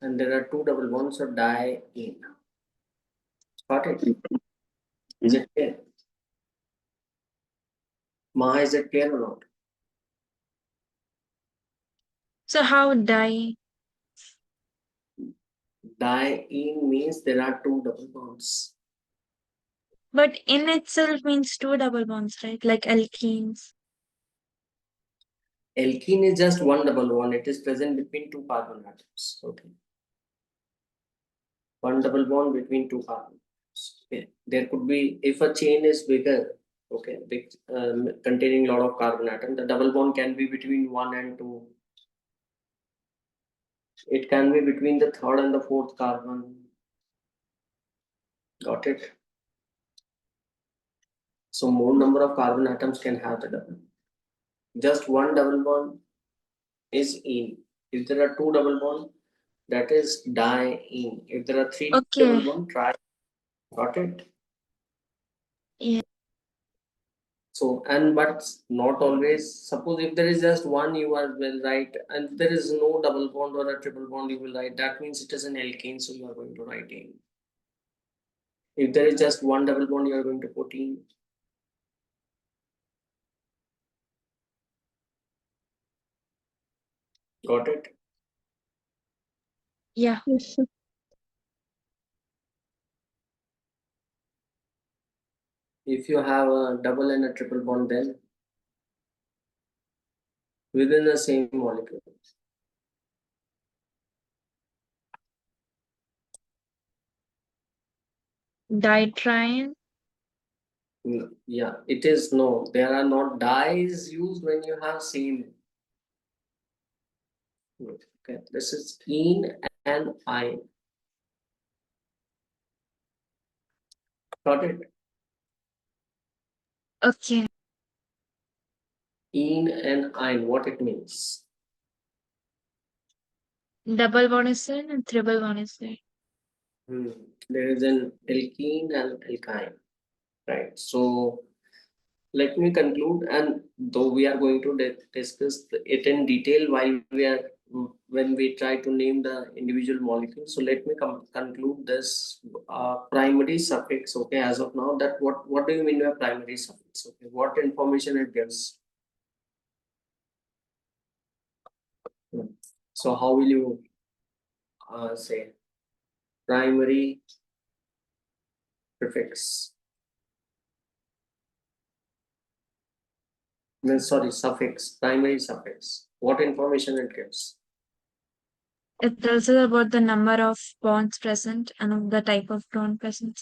And there are two double bonds, so die in. Got it? Is it clear? Maha, is it clear or not? So how die? Die in means there are two double bonds. But in itself means two double bonds, right? Like alkenes. Alkene is just one double bond. It is present between two carbon atoms. Okay. One double bond between two carbon atoms. Okay. There could be, if a chain is bigger, okay, big, containing a lot of carbon atoms, the double bond can be between 1 and 2. It can be between the third and the fourth carbon. Got it? So more number of carbon atoms can have the double. Just one double bond is in. If there are two double bond, that is di-in. If there are three double Okay. bond, try. Got it? Yeah. So, and but not always. Suppose if there is just one, you are will write, and if there is no double bond or a triple bond, you will write. That means it is an alkane, so you are going to write in. If there is just one double bond, you are going to put in. Got it? Yeah. yes, sir. If you have a double and a triple bond, then within the same molecule. Ditrine. Yeah, it is no. There are not dyes used when you have same. Okay, this is in and I. Got it? Okay. een and ein, what it means? Double bond is there and triple bond is there. There is an alkene and alkyne, right? So let me conclude, and though we are going to discuss it in detail while we are when we try to name the individual molecules, so let me conclude this primary suffix. Okay, as of now, that what do you mean by primary suffix? Okay, what information it gives? So how will you say primary prefix? No, sorry, suffix, primary suffix. What information it gives? It tells us about the number of bonds present and the type of bond present.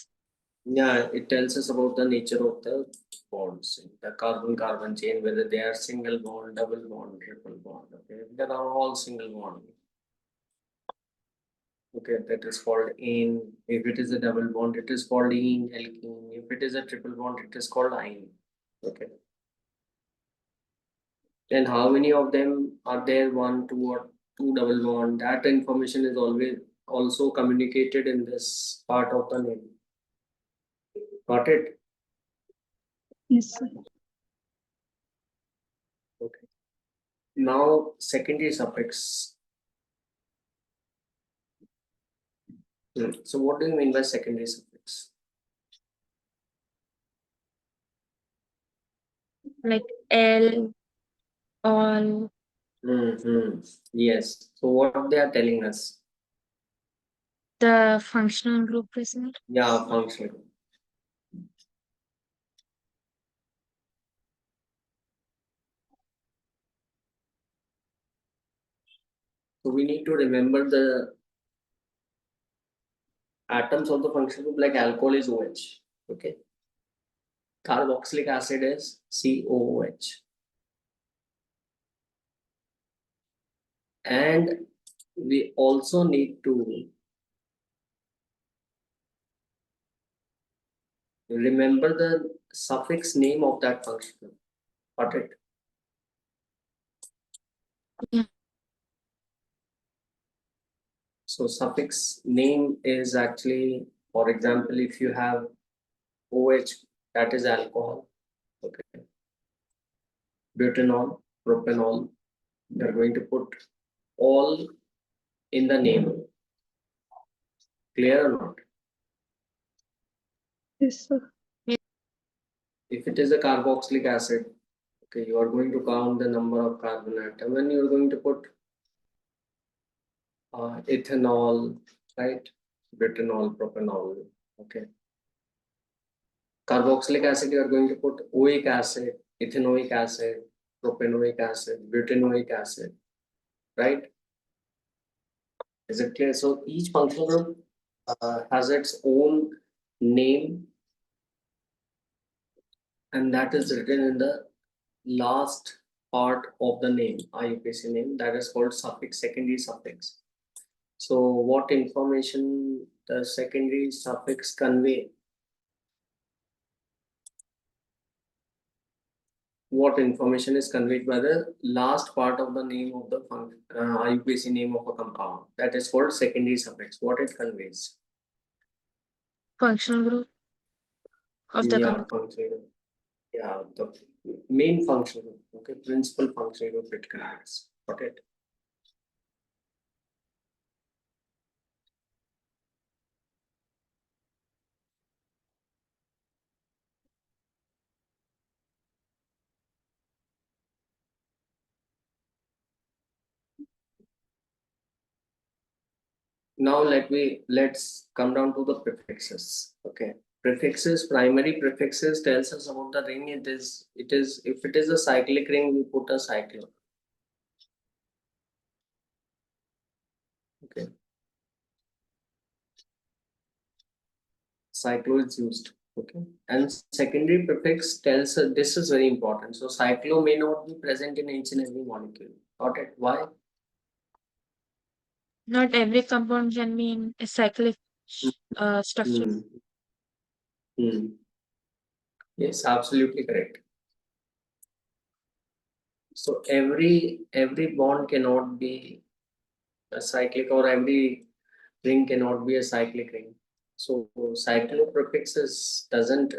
Yeah, it tells us about the nature of the bonds in the carbon-carbon chain, whether they are single bond, double bond, triple bond. Okay, they are all single bond. Okay, that is called ene. If it is a double bond, it is called ene, alkene. If it is a triple bond, it is called ine. Okay. And how many of them are there? One, two, or two double bond. That information is always also communicated in this part of the name. Got it? Yes, sir. Okay. Now secondary suffix. So what do you mean by secondary suffix? Like L, all, Yes. So what they are telling us? the functional group present. Yeah, functional. So we need to remember the atoms of the functional group, like alcohol is OH. Okay. Carboxylic acid is COOH. And we also need to remember the suffix name of that functional group. Got it? Yeah. So suffix name is actually, for example, if you have OH, that is alcohol. Okay. Butanol, propanol, we are going to put all in the name. Clear or not? Yes, sir. If it is a carboxylic acid, okay, you are going to count the number of carbon atom and you are going to put ethanol, right? Butanol, propanol, okay. Carboxylic acid, you are going to put oic acid, ethanoic acid, propanoic acid, butanoic acid, right? Is it clear? So each functional group has its own name, and that is written in the last part of the name, IUPAC name, that is called suffix, secondary suffix. So what information the secondary suffix convey? What information is conveyed by the last part of the name of the IUPAC name of a compound? That is called secondary suffix. What it conveys? Functional group of the Yeah, compound. functional. Yeah, the main function. Okay, principal function of it conveys. Got it? Now let's come down to the prefixes. Okay, prefixes, primary prefixes tells us about the ring. It is if it is a cyclic ring, we put a cyclo. Okay, cyclo is used. Okay, and secondary prefix tells us this is very important. So cyclo may not be present in each and every molecule. Got it? Why? Not every compound can be in a cyclic structure. Hmm. Hmm. Yes, absolutely correct. So every bond cannot be a cyclic, or every ring cannot be a cyclic ring. So cycloprefix doesn't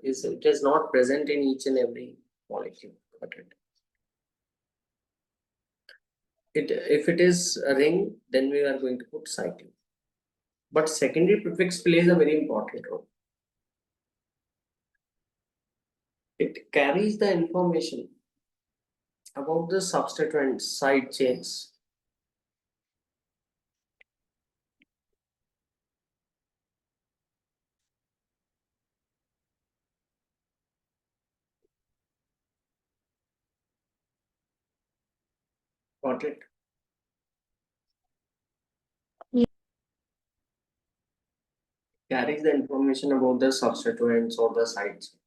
it is not present in each and every molecule. Got it? If it is a ring, then we are going to put cyclic. But secondary prefix plays a very important role. It carries the information about the substituent side chains. Got it? Yeah. Carries the information about the substituents or the side chains.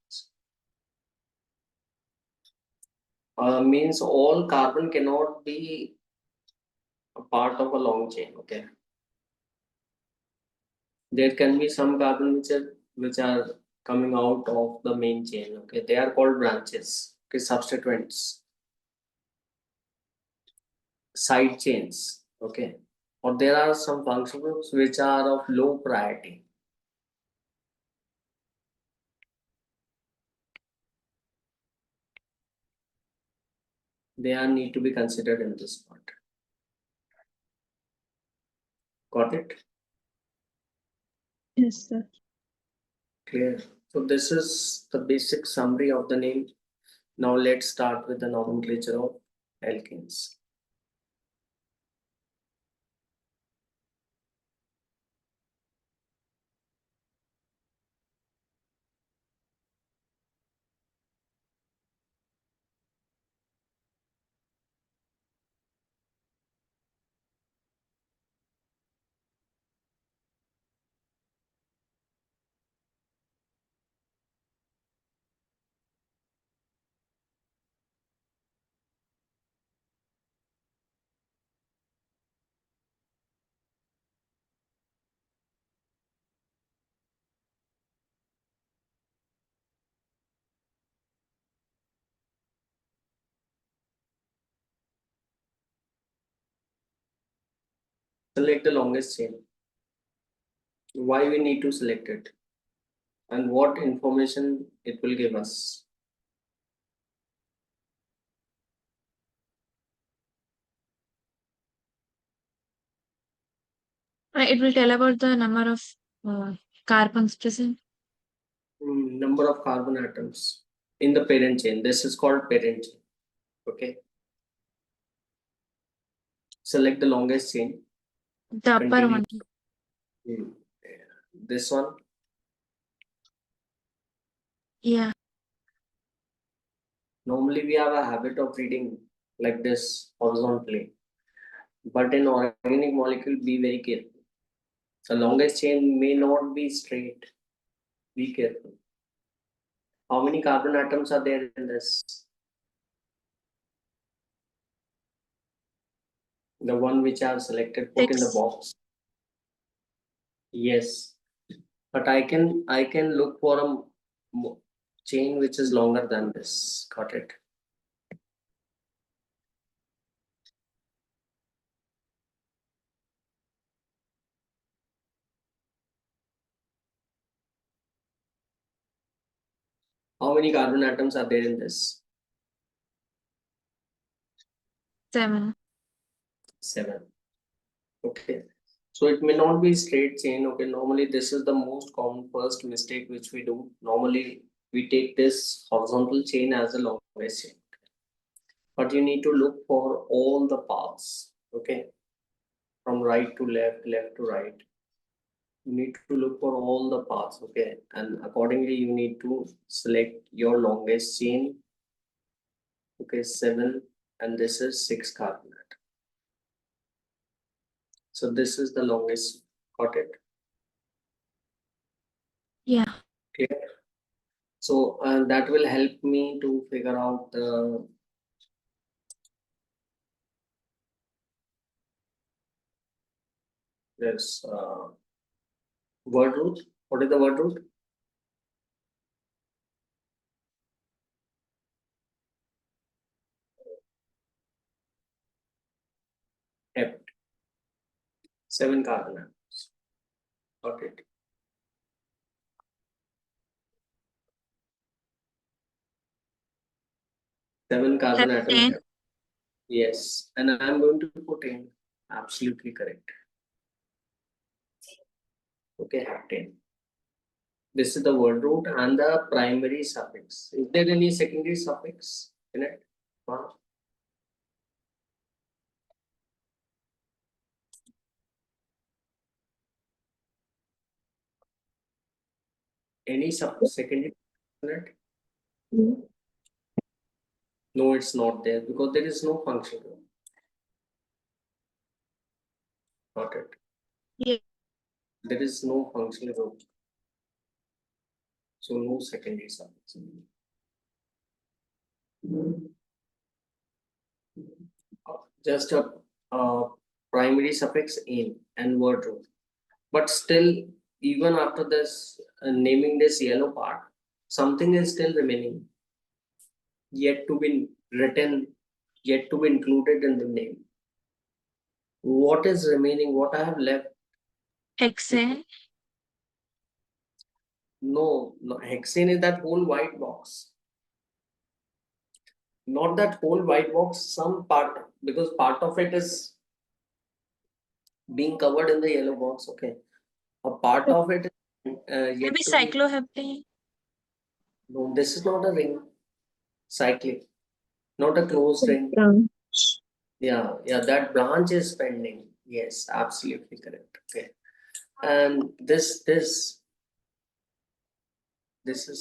Means all carbon cannot be a part of a long chain. Okay, there can be some carbon which are coming out of the main chain. Okay, they are called branches. Okay, substituents, side chains. Okay, or there are some functional groups which are of low priority. They are need to be considered in this part. Got it? Yes, sir. Clear. So this is the basic summary of the name. Now let's start with the nomenclature of alkenes. Select the longest chain. Why we need to select it, and what information it will give us. It will tell about the number of carbons present. Number of carbon atoms in the parent chain. This is called parent chain. Okay. Select the longest chain. The upper Continue. one. This one. Yeah. Normally we have a habit of reading like this horizontally, but in organic molecule, be very careful. The longest chain may not be straight. Be careful. How many carbon atoms are there in this? The one which I have selected, put in the 6. box. Yes, but I can look for a chain which is longer than this. Got it? How many carbon atoms are there in this? 7. 7. Okay. So it may not be straight chain. Okay. Normally this is the most common first mistake which we do. Normally we take this horizontal chain as the longest chain. But you need to look for all the paths. Okay. From right to left, left to right. You need to look for all the paths. Okay. And accordingly you need to select your longest chain. Okay, 7, and this is 6 carbon atom. So this is the longest. Got it? Yeah. Clear? So that will help me to figure out the this word root. What is the word root? 7 carbon atoms. Got it. Seven carbon atoms. Hexane. Yes, and I'm going to put in absolutely correct. Okay, heptane. This is the word root and the primary suffix. Is there any secondary suffix in it? Any secondary in it? Mm. No, it's not there because there is no function. Got it. Yeah. There is no function group. So no secondary suffix. Just a primary suffix in and word root. But still, even after this naming this yellow part, something is still remaining, yet to be written, yet to be included in the name. What is remaining? What I have left? Hexane. No, hexane is that whole white box. Not that whole white box, some part, because part of it is being covered in the yellow box. Okay, a part of it is yet Maybe to be. cycloheptane. No, this is not a ring. Cyclic, not a closed ring. Branch. Yeah, that branch is pending. Yes, absolutely correct. Okay, and this is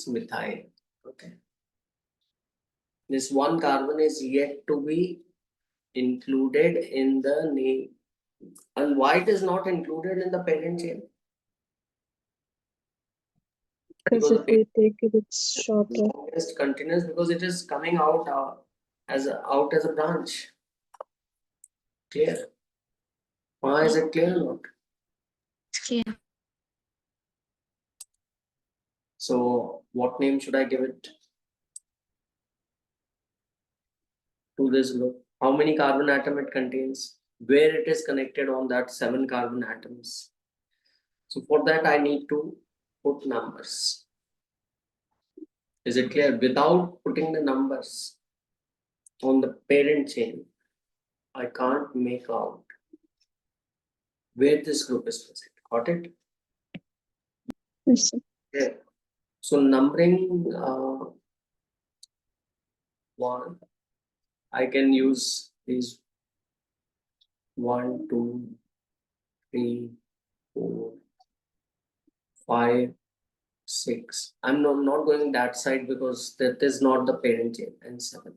methyl. Okay, this one carbon is yet to be included in the name, and why it is not included in the parent chain? Because Because if we take it, it's shorter. it's continuous because it is coming out as a branch. Clear? Why is it clear or not? Yeah. So what name should I give it to this group? How many carbon atom it contains? Where it is connected on that 7 carbon atoms? So for that I need to put numbers. Is it clear? Without putting the numbers on the parent chain, I can't make out where this group is present. Got it? Yes, sir. Yeah. So numbering one, I can use these 1, 2, 3, 4, 5, 6. I'm not going that side because that is not the parent chain, and 7.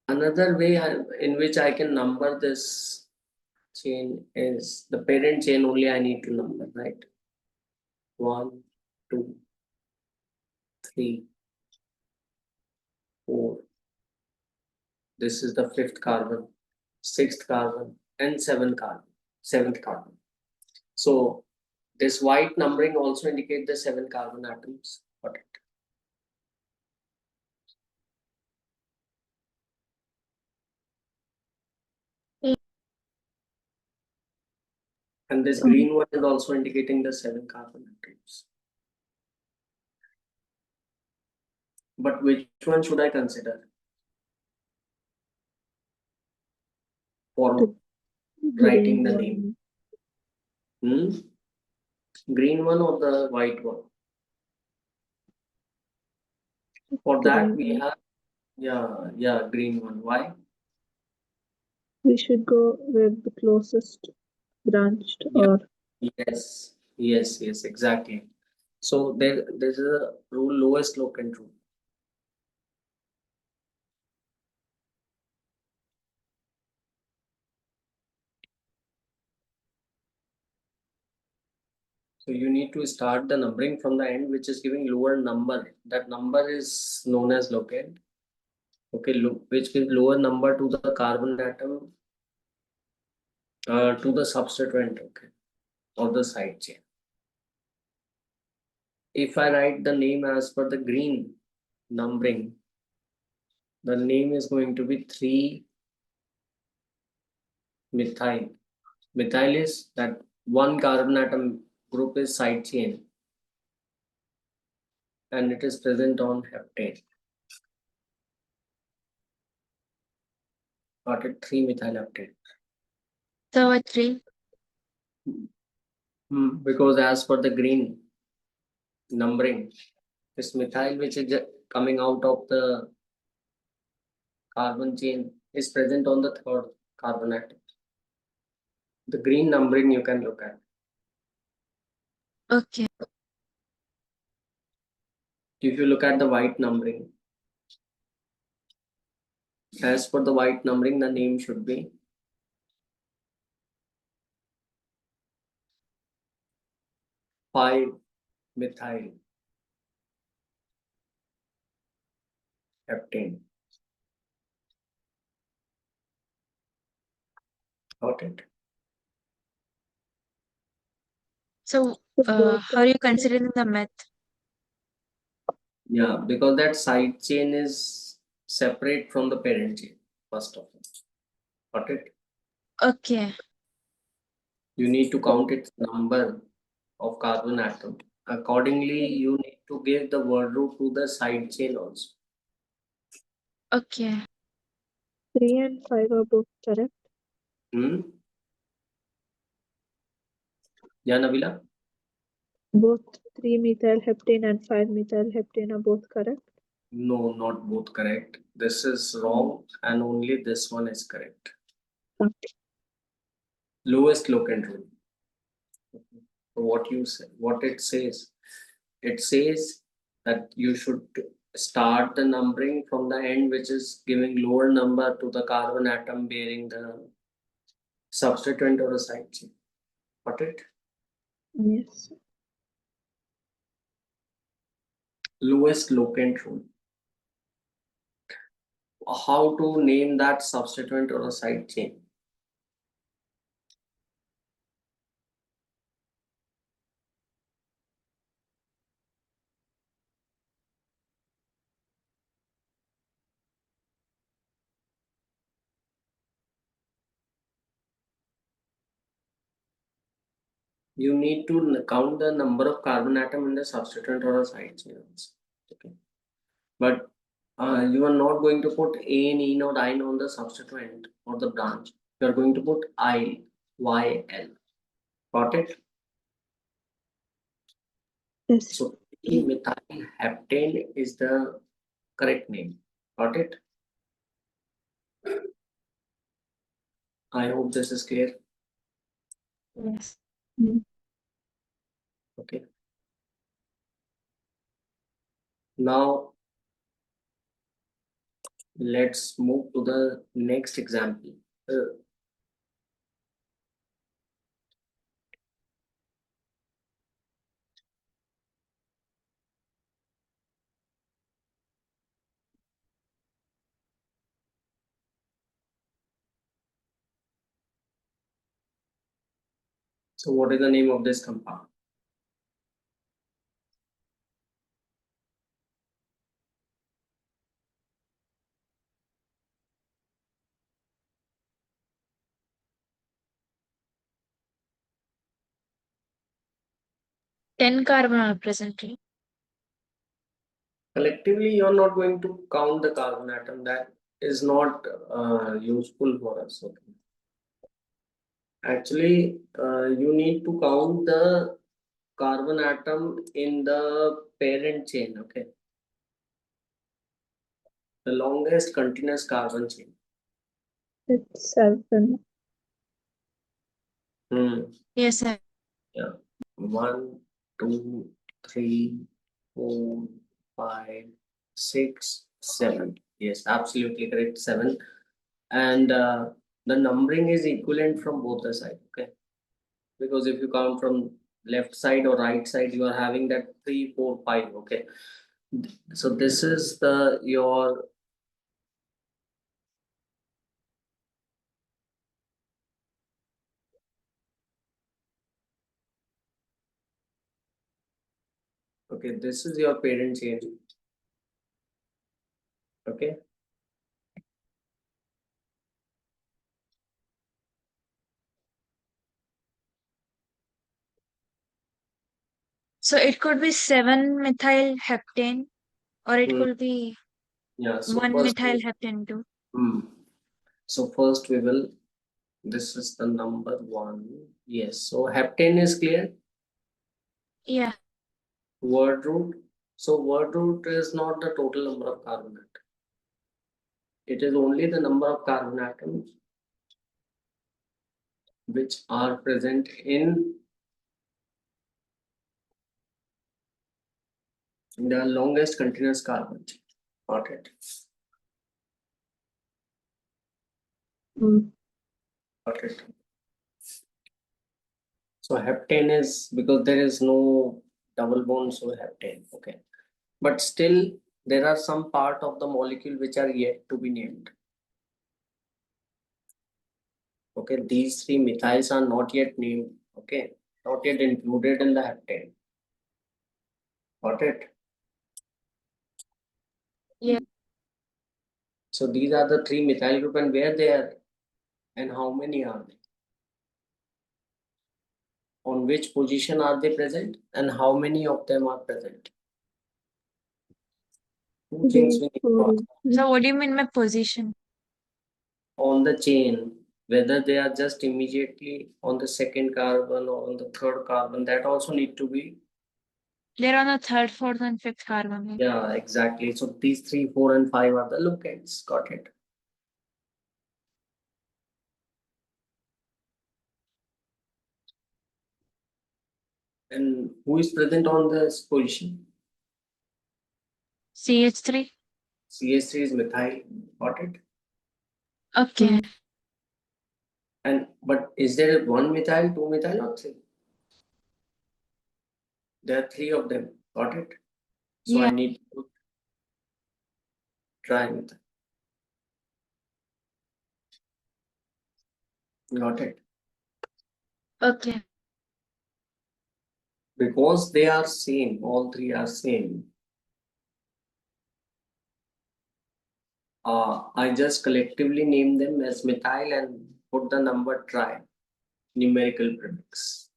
Another way in which I can number this chain is the parent chain only I need to number, right? 1, 2, 3, 4. This is the 5th carbon, 6th carbon, and 7th carbon. So this white numbering also indicate the 7 carbon atoms. Got it. And this green one is also indicating the 7 carbon atoms. But which one should I consider for writing the name? Green one or the white one? For that we have, green one. Why? We should go with the closest branched Yeah. or Yes, exactly. So there's a rule, lowest locant rule. So you need to start the numbering from the end, which is giving lower number. That number is known as locant. Okay, which gives lower number to the carbon atom to the substituent, okay, or the side chain. If I write the name as per the green numbering, the name is going to be 3 Methyl. Methyl is that one carbon atom group is side chain and it is present on heptane. Got it? 3-methyl heptane. So what 3? Because as per the green numbering, this methyl which is coming out of the carbon chain is present on the third carbon atom. The green numbering you can look at. Okay. If you look at the white numbering, as per the white numbering, the name should be 5-methyl heptane. Got it? So both how are you considering the meth? Yeah, because that side chain is separate from the parent chain, first of all. Got it? Okay. You need to count its number of carbon atom. Accordingly, you need to give the word root to the side chain also. Okay. 3 and 5 are both correct. Yeah, Nabila? Both 3-methyl heptane and 5-methyl heptane are both correct. No, not both correct. This is wrong and only this one is correct. Okay. Lowest locant rule. So what it says that you should start the numbering from the end which is giving lower number to the carbon atom bearing the substituent or a side chain. Got it? Yes. Lowest locant rule. How to name that substituent or a side chain? You need to count the number of carbon atom in the substituent or a side chain. Okay. But you are not going to put ane or ine on the substituent or the branch. You are going to put I, Y, L. Got it? Yes. So 3-methyl heptane is the correct name. Got it? I hope this is clear. Yes. Okay. Now let's move to the next example. So what is the name of this compound? Ten carbon are presently. Collectively, you are not going to count the carbon atom. That is not useful for us. Okay. Actually, you need to count the carbon atom in the parent chain. Okay. The longest continuous carbon chain. It's 7. Yes, sir. Yeah. 1, 2, 3, 4, 5, 6, 7. Yes, absolutely correct. 7. And the numbering is equivalent from both the sides. Okay. Because if you count from left side or right side, you are having that 3, 4, 5. Okay. So this is the your okay. This is your parent chain. Okay. So it could be 7-methyl heptane, or it Hmm. could be Yeah. So 1-methyl heptane too. So first we will. This is the number 1. Yes. So heptane is clear. Yeah. Word root. So word root is not the total number of carbon atoms. It is only the number of carbon atoms which are present in the longest continuous carbon chain. Got it? Got it. So heptane is because there is no double bond, so heptane. Okay. But still, there are some part of the molecule which are yet to be named. Okay, these 3 methyls are not yet named. Okay, not yet included in the heptane. Got it? Yeah. So these are the 3 methyl group and where they are and how many are they? On which position are they present and how many of them are present? Two things we need to ask. So what do you mean by position? On the chain, whether they are just immediately on the second carbon or on the third carbon, that also need to be. They're on the 3rd, 4th, and 5th carbon. Right? Yeah, exactly. So these 3, 4, and 5 are the locates. Got it? And who is present on this position? CH3. CH3 is methyl. Got it? Okay. And but is there 1 methyl, 2 methyl, or 3? There are 3 of them. Got it? So Yeah. I need to try methyl. Got it? Okay. Because they are same, all 3 are same. I just collectively name them as methyl and put the number tri, numerical prefix.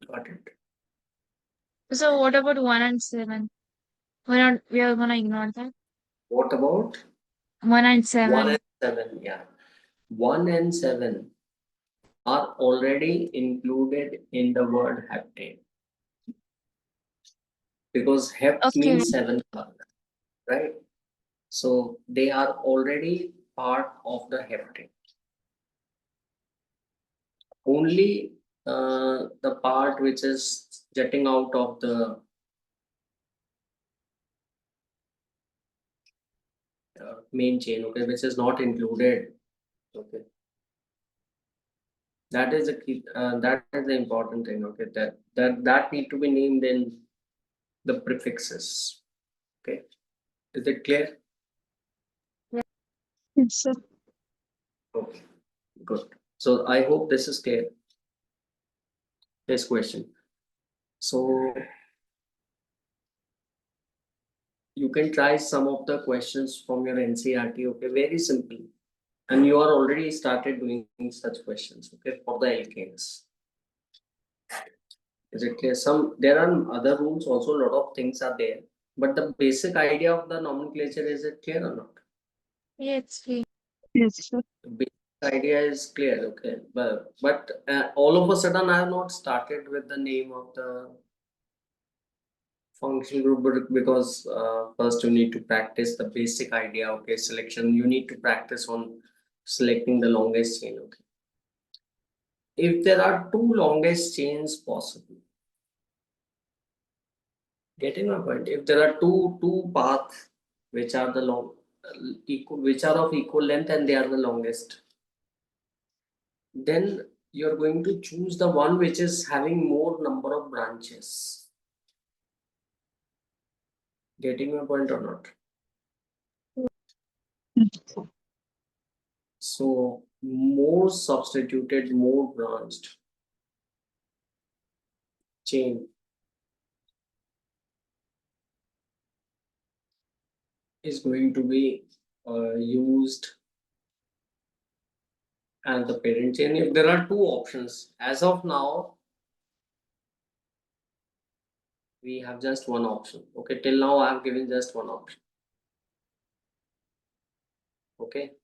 Got it? So what about 1 and 7? We are gonna ignore that. What about 1 and 1 7. and 7? Yeah. 1 and 7 are already included in the word heptane. Because hept Okay. means 7 carbon, right? So they are already part of the heptane. Only the part which is jetting out of the main chain, okay, which is not included, okay. That is the key. That is the important thing, okay. That need to be named in the prefixes, okay. Is it clear? Yes, sir. Okay, good. So I hope this is clear. This question. So you can try some of the questions from your NCRT, okay, very simple. And you are already started doing such questions, okay, for the alkanes. Is it clear? There are other rules also, a lot of things are there. But the basic idea of the nomenclature, is it clear or not? Yeah, it's clear. Yes, sir. The basic idea is clear, okay. But all of a sudden I have not started with the name of the functional group because first you need to practice the basic idea, okay, selection. You need to practice on selecting the longest chain, okay. If there are 2 longest chains possible, getting my point. If there are two paths which are the long which are of equal length and they are the longest, then you're going to choose the one which is having more number of branches. Getting my point or not? So more substituted, more branched chain is going to be used as the parent chain. If there are 2 options, as of now, we have just one option. Okay, till now I have given just one option. Okay.